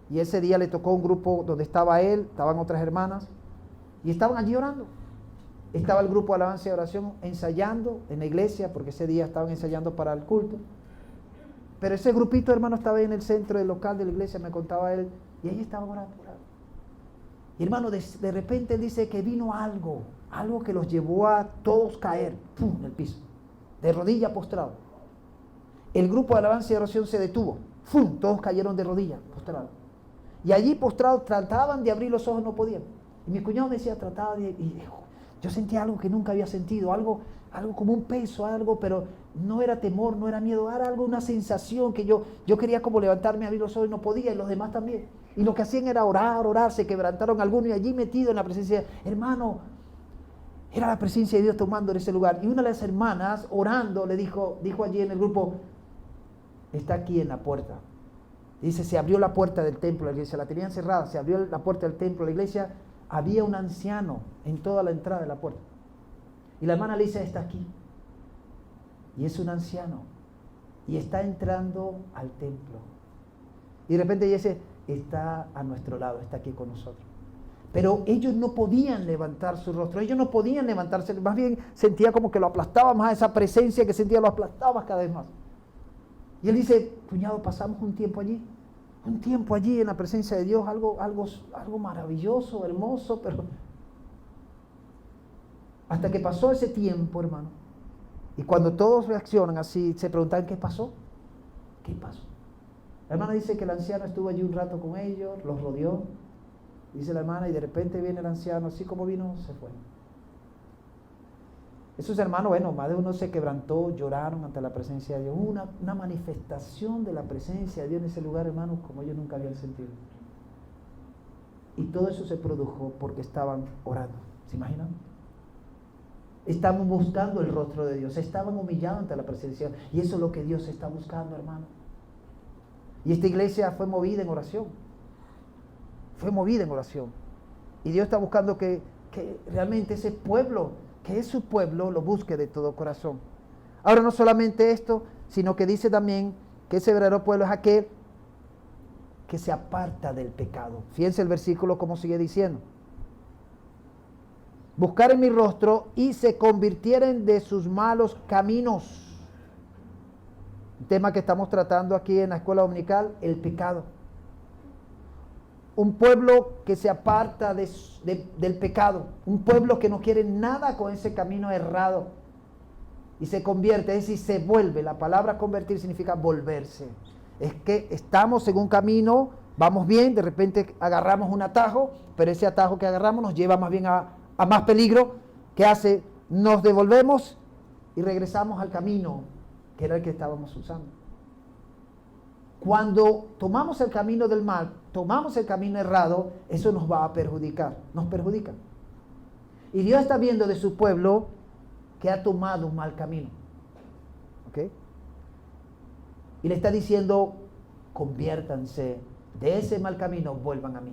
Y ese día le tocó un grupo donde estaba él, estaban otras hermanas, y estaban allí orando. Estaba el grupo de alabanza y oración ensayando en la iglesia, porque ese día estaban ensayando para el culto. Pero ese grupito, hermano, estaba ahí en el centro del local de la iglesia, me contaba él, y ahí estaban orando. Y hermano, de repente él dice que vino algo que los llevó a todos caer, ¡pum!, en el piso, de rodilla postrado. El grupo de alabanza y oración se detuvo, ¡pum!, todos cayeron de rodillas, postrados. Y allí postrados trataban de abrir los ojos, no podían. Y mi cuñado me decía, yo sentía algo que nunca había sentido, algo como un peso, algo, pero no era temor, no era miedo, era algo, una sensación que yo quería como levantarme, abrir los ojos y no podía, y los demás también. Y lo que hacían era orar, se quebrantaron algunos y allí metido en la presencia, hermano, era la presencia de Dios tomando en ese lugar. Y una de las hermanas orando le dijo allí en el grupo, está aquí en la puerta. Dice, se abrió la puerta del templo, la iglesia la tenían cerrada, se abrió la puerta del templo, la iglesia, había un anciano en toda la entrada de la puerta. Y la hermana le dice, está aquí. Y es un anciano. Y está entrando al templo. Y de repente ella dice, está a nuestro lado, está aquí con nosotros. Pero ellos no podían levantar su rostro, ellos no podían levantarse, más bien sentía como que lo aplastaba más, esa presencia que sentía lo aplastaba cada vez más. Y él dice, cuñado, pasamos un tiempo allí en la presencia de Dios, algo maravilloso, hermoso, pero hasta que pasó ese tiempo, hermano, y cuando todos reaccionan así, se preguntan, ¿qué pasó? ¿Qué pasó? La hermana dice que el anciano estuvo allí un rato con ellos, los rodeó, dice la hermana, y de repente viene el anciano, así como vino, se fue. Esos hermanos, bueno, más de uno se quebrantó, lloraron ante la presencia de Dios. Hubo una manifestación de la presencia de Dios en ese lugar, hermanos, como ellos nunca habían sentido. Y todo eso se produjo porque estaban orando. ¿Se imaginan? Estaban buscando el rostro de Dios, estaban humillados ante la presencia de Dios. Y eso es lo que Dios está buscando, hermano. Y esta iglesia fue movida en oración. Fue movida en oración. Y Dios está buscando que realmente ese pueblo, que es su pueblo, lo busque de todo corazón. Ahora no solamente esto, sino que dice también que ese verdadero pueblo es aquel que se aparta del pecado. Fíjense el versículo como sigue diciendo. Buscar en mi rostro y se convirtieren de sus malos caminos. Un tema que estamos tratando aquí en la escuela dominical, el pecado. un pueblo que se aparta del pecado, un pueblo que no quiere nada con ese camino errado y se convierte, es decir, se vuelve. La palabra convertir significa volverse. Es que estamos en un camino, vamos bien, de repente agarramos un atajo, pero ese atajo que agarramos nos lleva más bien a más peligro. ¿Qué hace? Nos devolvemos y regresamos al camino que era el que estábamos usando. Cuando tomamos el camino del mal, tomamos el camino errado, eso nos va a perjudicar, nos perjudica. Y Dios está viendo de su pueblo que ha tomado un mal camino. ¿Ok? Y le está diciendo, conviértanse de ese mal camino, vuelvan a mí.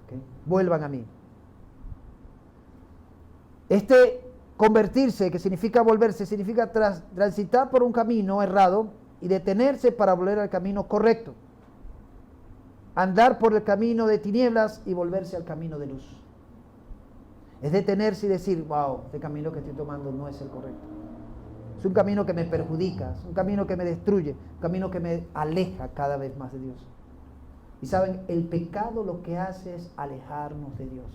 ¿Ok? Vuelvan a mí. Este convertirse, que significa volverse, significa transitar por un camino errado y detenerse para volver al camino correcto. Andar por el camino de tinieblas y volverse al camino de luz. Es detenerse y decir, wow, este camino que estoy tomando no es el correcto. Es un camino que me perjudica, es un camino que me destruye, un camino que me aleja cada vez más de Dios. Y saben, el pecado lo que hace es alejarnos de Dios.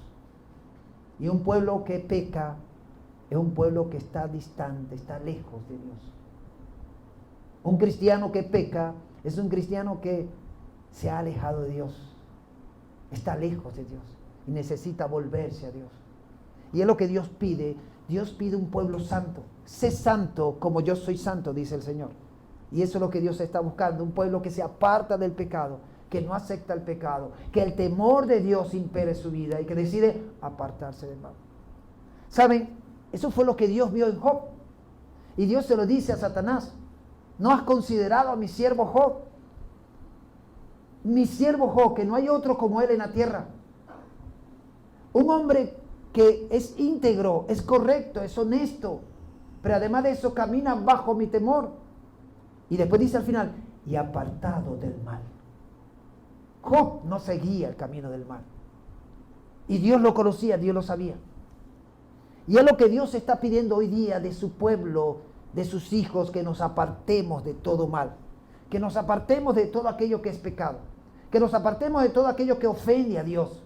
Y un pueblo que peca es un pueblo que está distante, está lejos de Dios. Un cristiano que peca es un cristiano que se ha alejado de Dios, está lejos de Dios y necesita volverse a Dios. Y es lo que Dios pide. Dios pide un pueblo santo. Sé santo como yo soy santo, dice el Señor. Y eso es lo que Dios está buscando, un pueblo que se aparta del pecado, que no acepta el pecado, que el temor de Dios impere su vida y que decide apartarse del mal. ¿Saben? Eso fue lo que Dios vio en Job. Y Dios se lo dice a Satanás. ¿No has considerado a mi siervo Job? Mi siervo Job, que no hay otro como él en la tierra. Un hombre que es íntegro, es correcto, es honesto, pero además de eso camina bajo mi temor. Y después dice al final, y apartado del mal. Job no seguía el camino del mal. Y Dios lo conocía, Dios lo sabía. Y es lo que Dios está pidiendo hoy día de su pueblo, de sus hijos, que nos apartemos de todo mal, que nos apartemos de todo aquello que es pecado, que nos apartemos de todo aquello que ofende a Dios,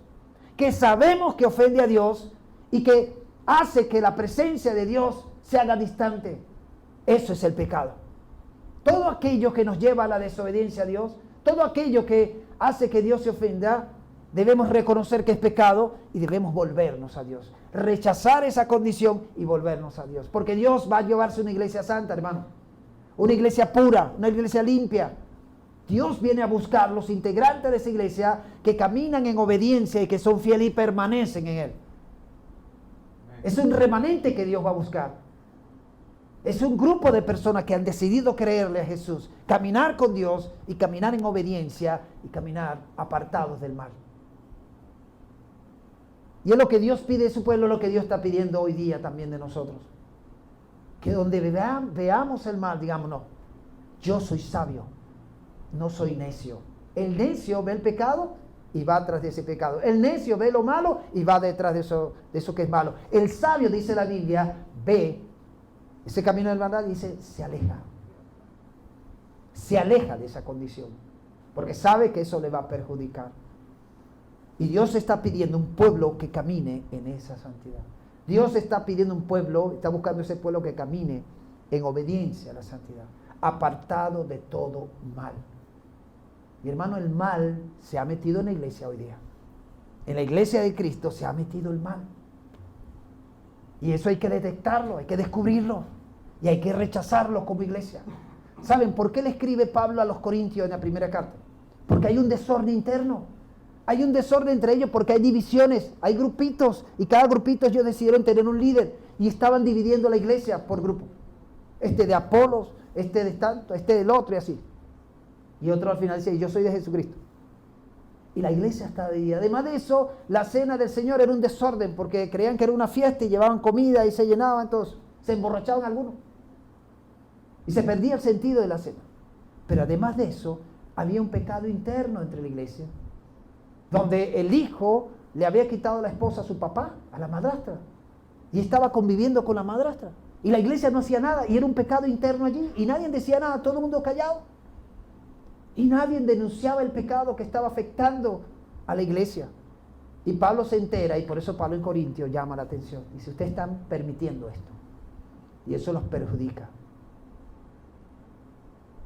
que sabemos que ofende a Dios y que hace que la presencia de Dios se haga distante. Eso es el pecado. Todo aquello que nos lleva a la desobediencia a Dios, todo aquello que hace que Dios se ofenda, debemos reconocer que es pecado y debemos volvernos a Dios. Rechazar esa condición y volvernos a Dios. Porque Dios va a llevarse una iglesia santa, hermano. Una iglesia pura, una iglesia limpia. Dios viene a buscar los integrantes de esa iglesia que caminan en obediencia y que son fieles y permanecen en Él. Es un remanente que Dios va a buscar. Es un grupo de personas que han decidido creerle a Jesús, caminar con Dios y caminar en obediencia y caminar apartados del mal. Y es lo que Dios pide de su pueblo, lo que Dios está pidiendo hoy día también de nosotros. Que donde veamos el mal, digamos, no, yo soy sabio, no soy necio. El necio ve el pecado y va tras de ese pecado. El necio ve lo malo y va detrás de eso que es malo. El sabio, dice la Biblia, ve ese camino del maldad y dice, se aleja. Se aleja de esa condición, porque sabe que eso le va a perjudicar. Y Dios está pidiendo un pueblo que camine en esa santidad. Dios está pidiendo un pueblo, está buscando ese pueblo que camine en obediencia a la santidad, apartado de todo mal. Y hermano, el mal se ha metido en la iglesia hoy día. En la iglesia de Cristo se ha metido el mal. Y eso hay que detectarlo, hay que descubrirlo y hay que rechazarlo como iglesia. ¿Saben por qué le escribe Pablo a los Corintios en la primera carta? Porque hay un desorden interno. Hay un desorden entre ellos porque hay divisiones, hay grupitos y cada grupito ellos decidieron tener un líder y estaban dividiendo la iglesia por grupo. Este de Apolos, este de tanto, este del otro y así. Y otro al final dice, yo soy de Jesucristo. Y la iglesia está dividida. Además de eso, la cena del Señor era un desorden porque creían que era una fiesta y llevaban comida y se llenaban todos. Se emborrachaban algunos. Y se perdía el sentido de la cena. Pero además de eso, había un pecado interno entre la iglesia, donde el hijo le había quitado la esposa a su papá, a la madrastra, y estaba conviviendo con la madrastra. Y la iglesia no hacía nada, y era un pecado interno allí, y nadie decía nada, todo el mundo callado. Y nadie denunciaba el pecado que estaba afectando a la iglesia. Y Pablo se entera, y por eso Pablo en Corintios llama la atención. Dice, ustedes están permitiendo esto. Y eso los perjudica.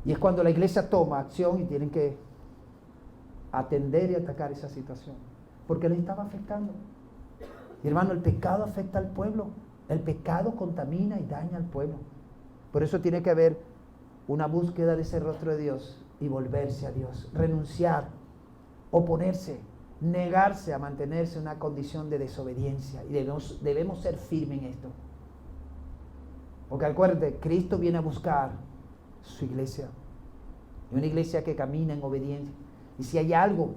Y es cuando la iglesia toma acción y tienen que atender y atacar esa situación. Porque les estaba afectando. Y hermano, el pecado afecta al pueblo. El pecado contamina y daña al pueblo. Por eso tiene que haber una búsqueda de ese rostro de Dios y volverse a Dios. Renunciar, oponerse, negarse a mantenerse en una condición de desobediencia. Y debemos ser firmes en esto. Porque acuérdate, Cristo viene a buscar su iglesia. Y una iglesia que camina en obediencia. Y si hay algo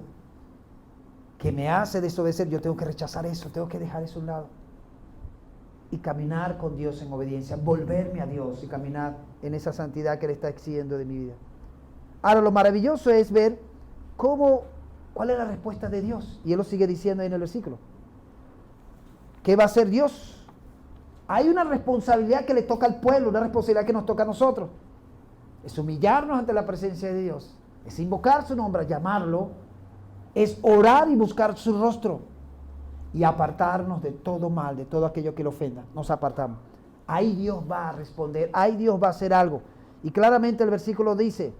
que me hace desobedecer, yo tengo que rechazar eso, tengo que dejar eso a un lado. Y caminar con Dios en obediencia, volverme a Dios y caminar en esa santidad que Él está exigiendo de mi vida. Ahora, lo maravilloso es ver cuál es la respuesta de Dios. Y Él lo sigue diciendo ahí en el versículo. ¿Qué va a hacer Dios? Hay una responsabilidad que le toca al pueblo, una responsabilidad que nos toca a nosotros. Es humillarnos ante la presencia de Dios. Es invocar su nombre, llamarlo. Es orar y buscar su rostro. Y apartarnos de todo mal, de todo aquello que le ofenda. Nos apartamos. Ahí Dios va a responder, ahí Dios va a hacer algo. Y claramente el versículo dice,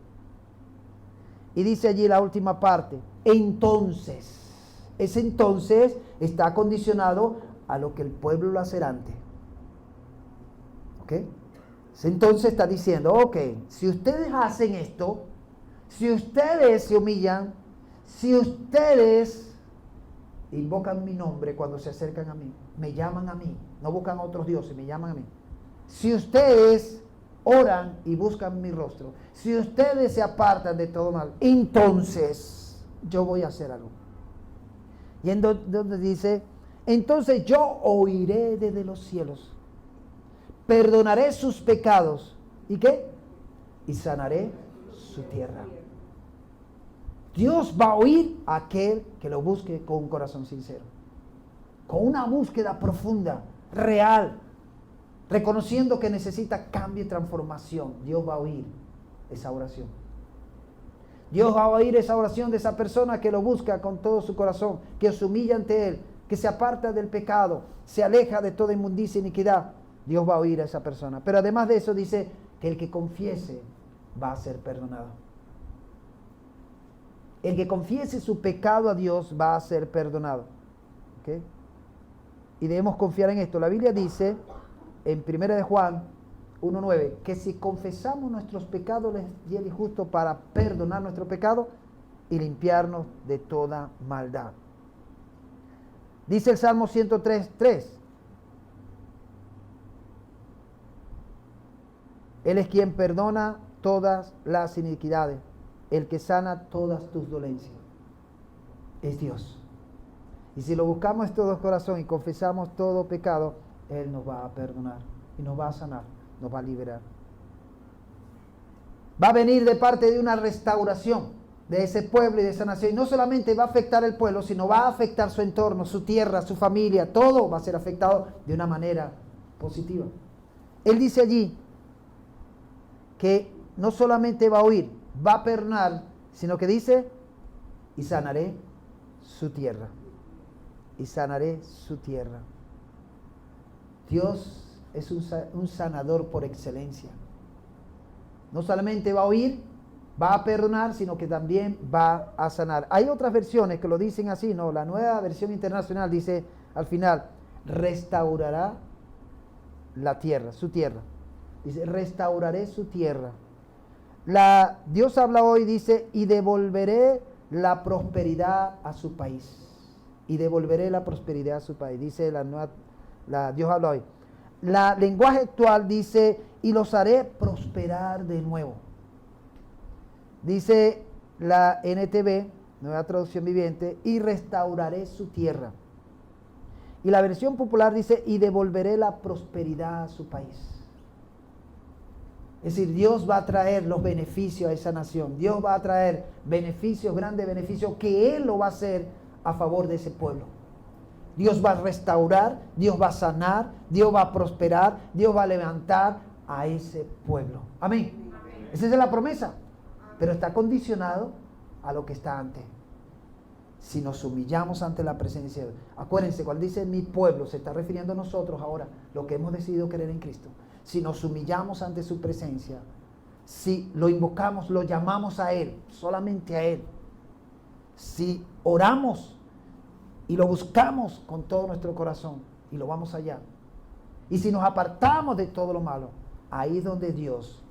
y dice allí la última parte, entonces, ese entonces está condicionado a lo que el pueblo lacerante. ¿Ok? Ese entonces está diciendo, ok, si ustedes hacen esto, si ustedes se humillan, si ustedes invocan mi nombre cuando se acercan a mí, me llaman a mí, no buscan a otros dioses, me llaman a mí. Si ustedes oran y buscan mi rostro, si ustedes se apartan de todo mal, entonces yo voy a hacer algo. Y en donde dice, entonces yo oiré desde los cielos, perdonaré sus pecados, ¿y qué? Y sanaré su tierra. Dios va a oír a aquel que lo busque con un corazón sincero, con una búsqueda profunda, real, reconociendo que necesita cambio y transformación. Dios va a oír esa oración. Dios va a oír esa oración de esa persona que lo busca con todo su corazón, que se humilla ante Él, que se aparta del pecado, se aleja de toda inmundicia e iniquidad. Dios va a oír a esa persona. Pero además de eso dice que el que confiese va a ser perdonado. El que confiese su pecado a Dios va a ser perdonado. ¿Okay? Y debemos confiar en esto. La Biblia dice en 1 de Juan 1:9 que si confesamos nuestros pecados, Él es fiel y justo para perdonar nuestro pecado y limpiarnos de toda maldad. Dice el Salmo 103:3. Él es quien perdona todas las iniquidades, el que sana todas tus dolencias. Es Dios. Y si lo buscamos en todo corazón y confesamos todo pecado, Él nos va a perdonar y nos va a sanar, nos va a liberar. Va a venir de parte de una restauración de ese pueblo y de esa nación. Y no solamente va a afectar el pueblo, sino va a afectar su entorno, su tierra, su familia. Todo va a ser afectado de una manera positiva. Él dice allí que no solamente va a oír, va a perdonar, sino que dice, y sanaré su tierra. Y sanaré su tierra. Dios es un sanador por excelencia. No solamente va a oír, va a perdonar, sino que también va a sanar. Hay otras versiones que lo dicen así, ¿no? La Nueva Versión Internacional dice al final, restaurará la tierra, su tierra. Dice, restauraré su tierra. Dios habla hoy, dice, y devolveré la prosperidad a su país. Y devolveré la prosperidad a su país. Dice Dios habla hoy. La lenguaje actual dice, y los haré prosperar de nuevo. Dice la NTV, Nueva Traducción Viviente, y restauraré su tierra. Y la versión popular dice, y devolveré la prosperidad a su país. Es decir, Dios va a traer los beneficios a esa nación. Dios va a traer beneficios, grandes beneficios, que Él lo va a hacer a favor de ese pueblo. Dios va a restaurar, Dios va a sanar, Dios va a prosperar, Dios va a levantar a ese pueblo. Amén. Esa es la promesa. Pero está condicionado a lo que está antes. si nos humillamos ante la presencia de Dios. Acuérdense, cuando dice mi pueblo, se está refiriendo a nosotros ahora, lo que hemos decidido creer en Cristo. Si nos humillamos ante su presencia, si lo invocamos, lo llamamos a Él, solamente a Él, si oramos y lo buscamos con todo nuestro corazón y lo vamos allá, y si nos apartamos de todo lo malo, ahí es donde Dios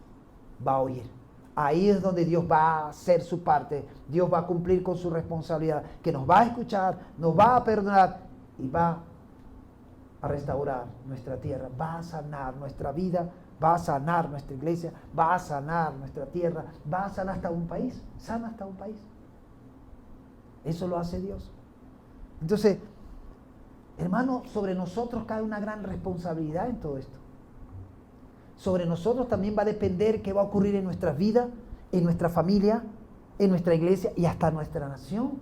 va a oír. Ahí es donde Dios va a hacer su parte. Dios va a cumplir con su responsabilidad, que nos va a escuchar, nos va a perdonar y va a restaurar nuestra tierra, va a sanar nuestra vida, va a sanar nuestra iglesia, va a sanar nuestra tierra, va a sanar hasta un país, sana hasta un país. Eso lo hace Dios. Entonces, hermano, sobre nosotros cae una gran responsabilidad en todo esto. Sobre nosotros también va a depender qué va a ocurrir en nuestras vidas, en nuestra familia, en nuestra iglesia y hasta nuestra nación.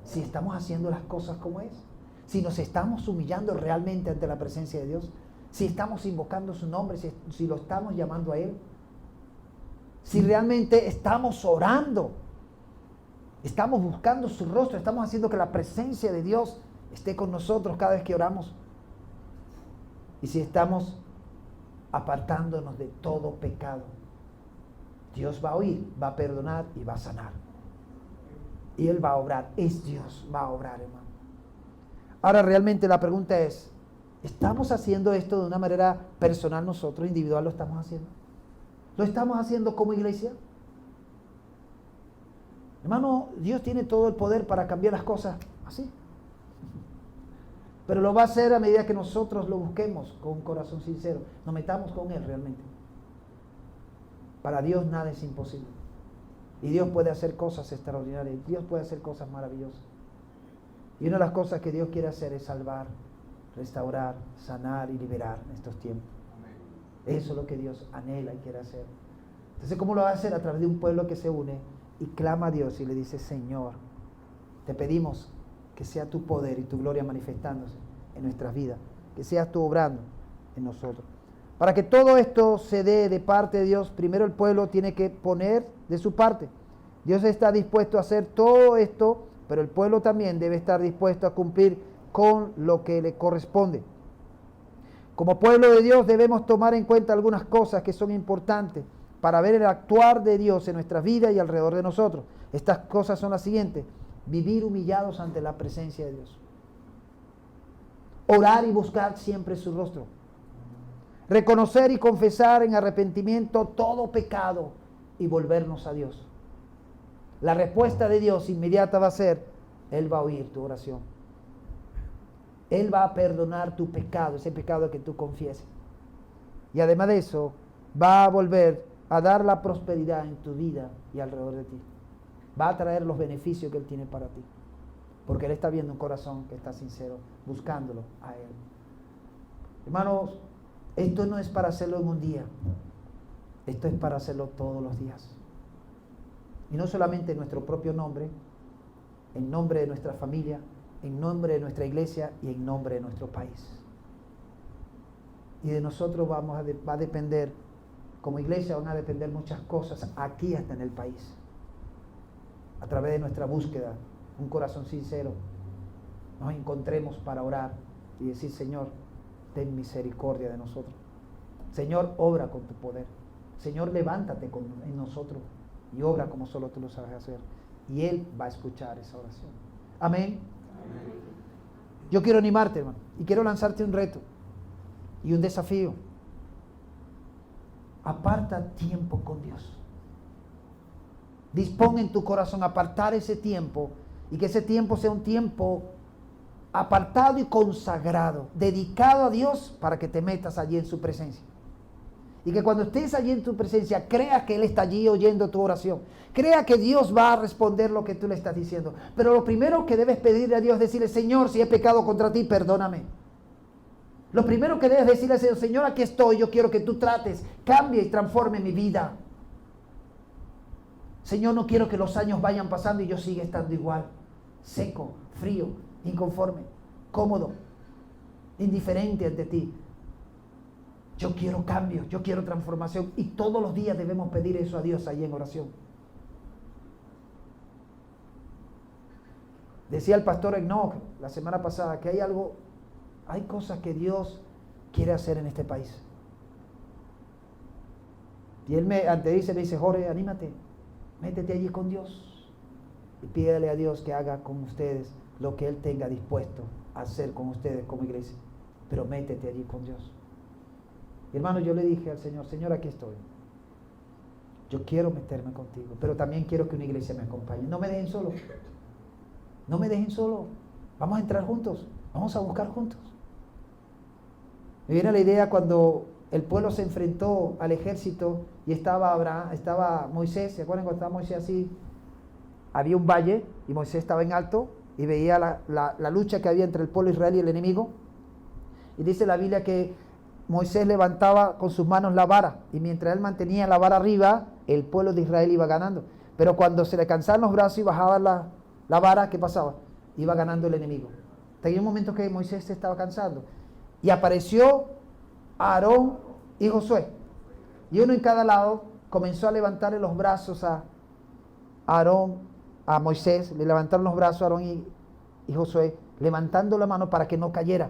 Si estamos haciendo las cosas como es. Si nos estamos humillando realmente ante la presencia de Dios. Si estamos invocando su nombre, si lo estamos llamando a Él. Si realmente estamos orando. Estamos buscando su rostro. Estamos haciendo que la presencia de Dios esté con nosotros cada vez que oramos. Y si estamos apartándonos de todo pecado, Dios va a oír, va a perdonar y va a sanar. Y Él va a obrar. Es Dios, va a obrar, hermano. Ahora realmente la pregunta es, ¿estamos haciendo esto de una manera personal nosotros, individual? ¿Lo estamos haciendo? ¿Lo estamos haciendo como iglesia? Hermano, Dios tiene todo el poder para cambiar las cosas así. Pero lo va a hacer a medida que nosotros lo busquemos con un corazón sincero. Nos metamos con Él realmente. Para Dios nada es imposible. Y Dios puede hacer cosas extraordinarias. Dios puede hacer cosas maravillosas. Y una de las cosas que Dios quiere hacer es salvar, restaurar, sanar y liberar en estos tiempos. Eso es lo que Dios anhela y quiere hacer. Entonces, ¿cómo lo va a hacer? A través de un pueblo que se une y clama a Dios y le dice, Señor, te pedimos que sea tu poder y tu gloria manifestándose en nuestras vidas, que seas tú obrando en nosotros. Para que todo esto se dé de parte de Dios, primero el pueblo tiene que poner de su parte. Dios está dispuesto a hacer todo esto, pero el pueblo también debe estar dispuesto a cumplir con lo que le corresponde. Como pueblo de Dios debemos tomar en cuenta algunas cosas que son importantes para ver el actuar de Dios en nuestras vidas y alrededor de nosotros. Estas cosas son las siguientes. Vivir humillados ante la presencia de Dios. Orar y buscar siempre su rostro. Reconocer y confesar en arrepentimiento todo pecado y volvernos a Dios. La respuesta de Dios inmediata va a ser, Él va a oír tu oración. Él va a perdonar tu pecado, ese pecado que tú confieses. Y además de eso, va a volver a dar la prosperidad en tu vida y alrededor de ti. Va a traer los beneficios que Él tiene para ti. Porque Él está viendo un corazón que está sincero, buscándolo a Él. Hermanos, esto no es para hacerlo en un día. Esto es para hacerlo todos los días. Y no solamente en nuestro propio nombre, en nombre de nuestra familia, en nombre de nuestra iglesia y en nombre de nuestro país. Y de nosotros va a depender, como iglesia van a depender muchas cosas aquí hasta en el país. A través de nuestra búsqueda, un corazón sincero, nos encontremos para orar y decir, Señor, ten misericordia de nosotros. Señor, obra con tu poder. Señor, levántate en nosotros y obra como solo tú lo sabes hacer. Y Él va a escuchar esa oración. Amén. Amén. Yo quiero animarte, hermano, y quiero lanzarte un reto y un desafío. Aparta tiempo con Dios. Dispón en tu corazón a apartar ese tiempo y que ese tiempo sea un tiempo apartado y consagrado, dedicado a Dios para que te metas allí en su presencia. Y que cuando estés allí en tu presencia, creas que Él está allí oyendo tu oración. Crea que Dios va a responder lo que tú le estás diciendo. Pero lo primero que debes pedirle a Dios es decirle, Señor, si he pecado contra ti, perdóname. Lo primero que debes decirle al Señor, Señor, aquí estoy, yo quiero que tú trates, cambie y transforme mi vida. Señor, no quiero que los años vayan pasando y yo siga estando igual, seco, frío, inconforme, cómodo, indiferente ante ti. Yo quiero cambio, yo quiero transformación y todos los días debemos pedir eso a Dios ahí en oración. Decía el pastor Enoch la semana pasada que hay cosas que Dios quiere hacer en este país. Y él me dice, Jorge, anímate, métete allí con Dios y pídele a Dios que haga con ustedes lo que Él tenga dispuesto a hacer con ustedes como iglesia. Pero métete allí con Dios. Y hermano, yo le dije al Señor, Señor, aquí estoy. Yo quiero meterme contigo, pero también quiero que una iglesia me acompañe. No me dejen solo. No me dejen solo. Vamos a entrar juntos. Vamos a buscar juntos. Me viene la idea cuando el pueblo se enfrentó al ejército y estaba Moisés. ¿Se acuerdan cuando estaba Moisés así? Había un valle y Moisés estaba en alto y veía la lucha que había entre el pueblo de Israel y el enemigo. Y dice la Biblia que Moisés levantaba con sus manos la vara y mientras él mantenía la vara arriba, el pueblo de Israel iba ganando. Pero cuando se le cansaban los brazos y bajaba la vara, ¿qué pasaba? Iba ganando el enemigo. Tenía un momento que Moisés se estaba cansando y apareció Aarón y Josué. Y uno en cada lado comenzó a levantarle los brazos a Moisés. Le levantaron los brazos a Aarón y Josué, levantando la mano para que no cayera.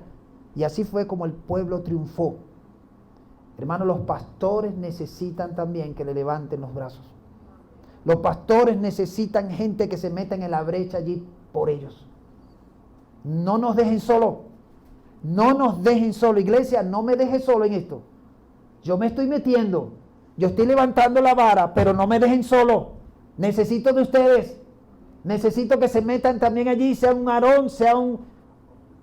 Y así fue como el pueblo triunfó. Hermanos, los pastores necesitan también que le levanten los brazos. Los pastores necesitan gente que se meta en la brecha allí por ellos. No nos dejen solo. No nos dejen solo. Iglesia, no me deje solo en esto. Yo me estoy metiendo. Yo estoy levantando la vara, pero no me dejen solo. Necesito de ustedes. Necesito que se metan también allí, sea un Aarón, sea un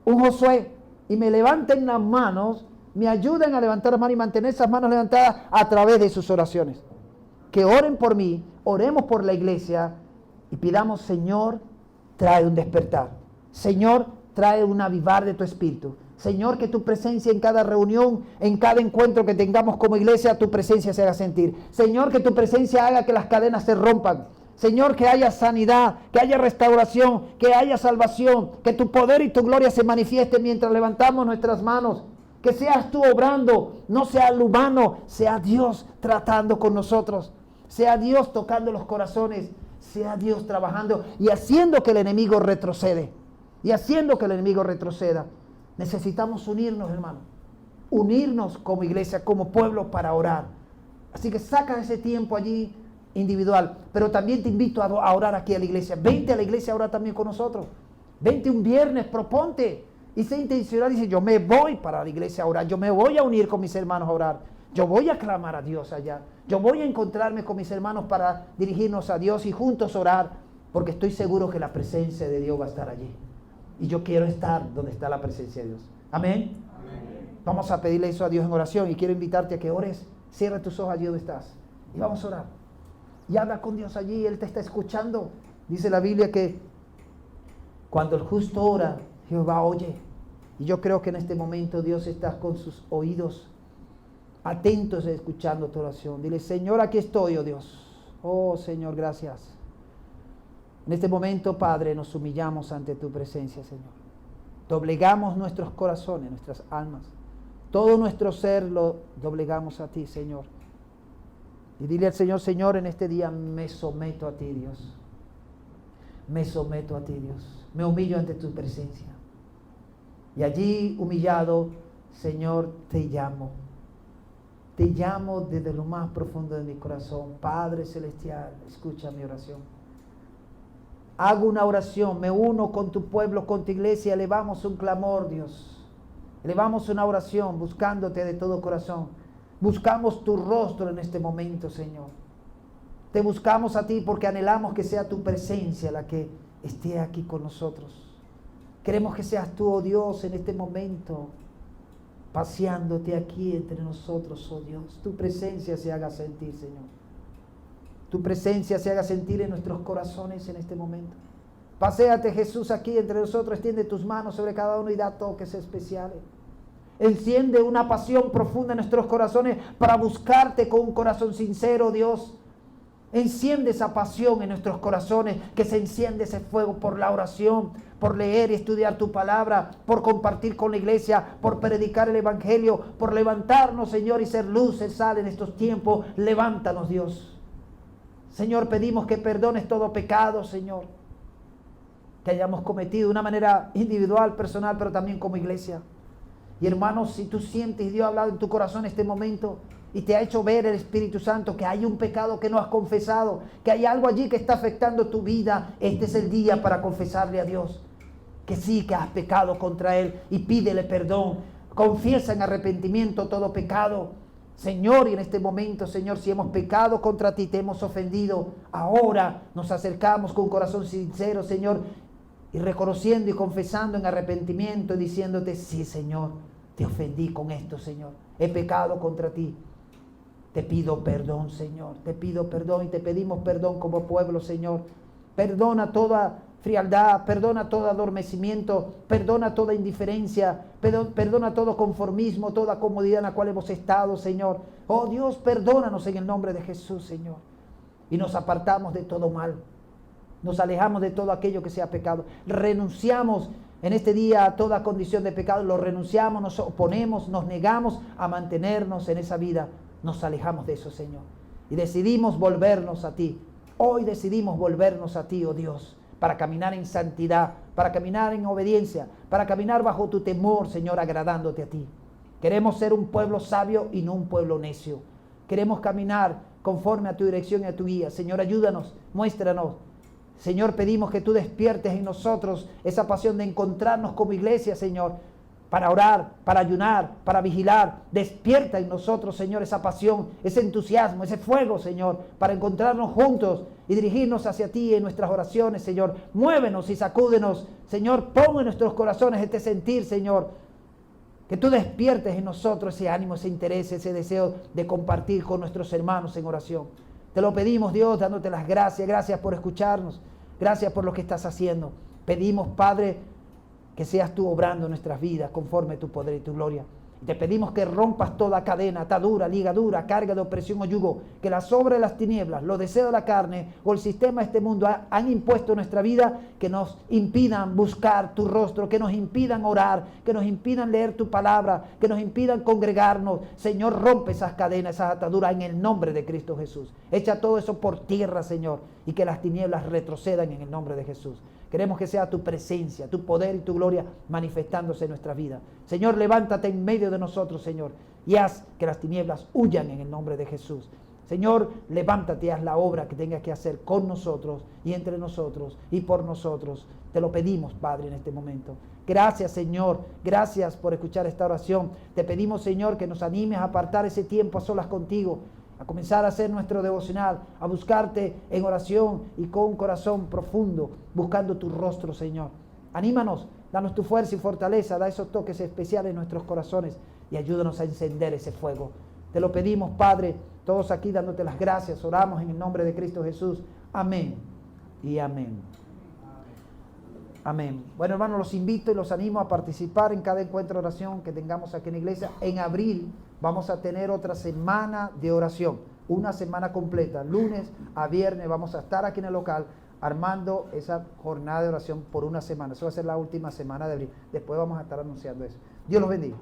Josué, y me levanten las manos, me ayuden a levantar las manos y mantener esas manos levantadas a través de sus oraciones. Que oren por mí, oremos por la iglesia y pidamos, Señor, trae un despertar. Señor, trae un avivar de tu espíritu. Señor, que tu presencia en cada reunión, en cada encuentro que tengamos como iglesia, tu presencia se haga sentir. Señor, que tu presencia haga que las cadenas se rompan. Señor, que haya sanidad, que haya restauración, que haya salvación, que tu poder y tu gloria se manifieste mientras levantamos nuestras manos. Que seas tú obrando, no sea el humano, sea Dios tratando con nosotros. Sea Dios tocando los corazones, sea Dios trabajando y haciendo que el enemigo retrocede. Y haciendo que el enemigo retroceda. Necesitamos unirnos, hermano. Unirnos como iglesia, como pueblo para orar. Así que saca ese tiempo allí individual. Pero también te invito a orar aquí a la iglesia. Vente a la iglesia a orar también con nosotros. Vente un viernes, proponte. Y sé intencional. Dice, yo me voy para la iglesia a orar. Yo me voy a unir con mis hermanos a orar. Yo voy a clamar a Dios allá. Yo voy a encontrarme con mis hermanos para dirigirnos a Dios y juntos orar. Porque estoy seguro que la presencia de Dios va a estar allí. Y yo quiero estar donde está la presencia de Dios. Amén. Amén. Vamos a pedirle eso a Dios en oración. Y quiero invitarte a que ores. Cierra tus ojos allí donde estás. Y vamos a orar. Y habla con Dios allí. Él te está escuchando. Dice la Biblia que cuando el justo ora, Jehová oye. Y yo creo que en este momento Dios está con sus oídos atentos escuchando tu oración. Dile, Señor, aquí estoy, oh Dios. Oh Señor, gracias. En este momento, Padre, nos humillamos ante tu presencia, Señor. Doblegamos nuestros corazones, nuestras almas. Todo nuestro ser lo doblegamos a ti, Señor. Y dile al Señor, Señor, en este día me someto a ti, Dios. Me someto a ti, Dios. Me humillo ante tu presencia. Y allí, humillado, Señor, te llamo. Te llamo desde lo más profundo de mi corazón. Padre Celestial, escucha mi oración. Hago una oración, me uno con tu pueblo, con tu iglesia, elevamos un clamor, Dios. Elevamos una oración buscándote de todo corazón. Buscamos tu rostro en este momento, Señor. Te buscamos a ti porque anhelamos que sea tu presencia la que esté aquí con nosotros. Queremos que seas tú, oh Dios, en este momento, paseándote aquí entre nosotros, oh Dios. Tu presencia se haga sentir, Señor. Tu presencia se haga sentir en nuestros corazones en este momento. Paséate, Jesús, aquí entre nosotros. Extiende tus manos sobre cada uno y da toques especiales. Enciende una pasión profunda en nuestros corazones para buscarte con un corazón sincero, Dios. Enciende esa pasión en nuestros corazones, que se enciende ese fuego por la oración, por leer y estudiar tu palabra, por compartir con la iglesia, por predicar el evangelio, por levantarnos, Señor, y ser luz, ser sal en estos tiempos. Levántanos, Dios. Señor, pedimos que perdones todo pecado, Señor. que hayamos cometido de una manera individual, personal, pero también como iglesia. Y hermanos, si tú sientes y Dios ha hablado en tu corazón en este momento y te ha hecho ver el Espíritu Santo que hay un pecado que no has confesado, que hay algo allí que está afectando tu vida, este es el día para confesarle a Dios que sí, que has pecado contra Él, y pídele perdón. Confiesa en arrepentimiento todo pecado. Señor, y en este momento, Señor, si hemos pecado contra ti, te hemos ofendido, ahora nos acercamos con un corazón sincero, Señor, y reconociendo y confesando en arrepentimiento y diciéndote, sí, Señor, te ofendí con esto, Señor, he pecado contra ti. Te pido perdón, Señor, te pido perdón y te pedimos perdón como pueblo, Señor. Perdona toda frialdad, perdona todo adormecimiento, perdona toda indiferencia, perdona todo conformismo, toda comodidad en la cual hemos estado, Señor. Oh Dios, perdónanos en el nombre de Jesús, Señor. Y nos apartamos de todo mal, nos alejamos de todo aquello que sea pecado. Renunciamos en este día a toda condición de pecado, lo renunciamos, nos oponemos, nos negamos a mantenernos en esa vida. Nos alejamos de eso, Señor. Y decidimos volvernos a ti. Hoy decidimos volvernos a ti, oh Dios, para caminar en santidad, para caminar en obediencia, para caminar bajo tu temor, Señor, agradándote a ti. Queremos ser un pueblo sabio y no un pueblo necio. Queremos caminar conforme a tu dirección y a tu guía. Señor, ayúdanos, muéstranos. Señor, pedimos que tú despiertes en nosotros esa pasión de encontrarnos como iglesia, Señor, para orar, para ayunar, para vigilar. Despierta en nosotros, Señor, esa pasión, ese entusiasmo, ese fuego, Señor, para encontrarnos juntos y dirigirnos hacia ti en nuestras oraciones, Señor. Muévenos y sacúdenos, Señor. Pon en nuestros corazones este sentir, Señor. Que tú despiertes en nosotros ese ánimo, ese interés, ese deseo de compartir con nuestros hermanos en oración. Te lo pedimos, Dios, dándote las gracias. Gracias por escucharnos. Gracias por lo que estás haciendo. Pedimos, Padre, que seas tú obrando en nuestras vidas conforme a tu poder y tu gloria. Y te pedimos que rompas toda cadena, atadura, ligadura, carga de opresión o yugo, que las obras de las tinieblas, los deseos de la carne o el sistema de este mundo han impuesto en nuestra vida, que nos impidan buscar tu rostro, que nos impidan orar, que nos impidan leer tu palabra, que nos impidan congregarnos. Señor, rompe esas cadenas, esas ataduras en el nombre de Cristo Jesús. Echa todo eso por tierra, Señor, y que las tinieblas retrocedan en el nombre de Jesús. Queremos que sea tu presencia, tu poder y tu gloria manifestándose en nuestra vida. Señor, levántate en medio de nosotros, Señor, y haz que las tinieblas huyan en el nombre de Jesús. Señor, levántate y haz la obra que tengas que hacer con nosotros y entre nosotros y por nosotros. Te lo pedimos, Padre, en este momento. Gracias, Señor. Gracias por escuchar esta oración. Te pedimos, Señor, que nos animes a apartar ese tiempo a solas contigo, a comenzar a hacer nuestro devocional, a buscarte en oración y con un corazón profundo, buscando tu rostro, Señor. Anímanos, danos tu fuerza y fortaleza, da esos toques especiales en nuestros corazones y ayúdanos a encender ese fuego. Te lo pedimos, Padre, todos aquí dándote las gracias, oramos en el nombre de Cristo Jesús. Amén y amén. Amén. Bueno, hermanos, los invito y los animo a participar en cada encuentro de oración que tengamos aquí en la iglesia. En abril vamos a tener otra semana de oración, una semana completa, lunes a viernes vamos a estar aquí en el local armando esa jornada de oración por una semana. Eso va a ser la última semana de abril. Después vamos a estar anunciando eso. Dios los bendiga.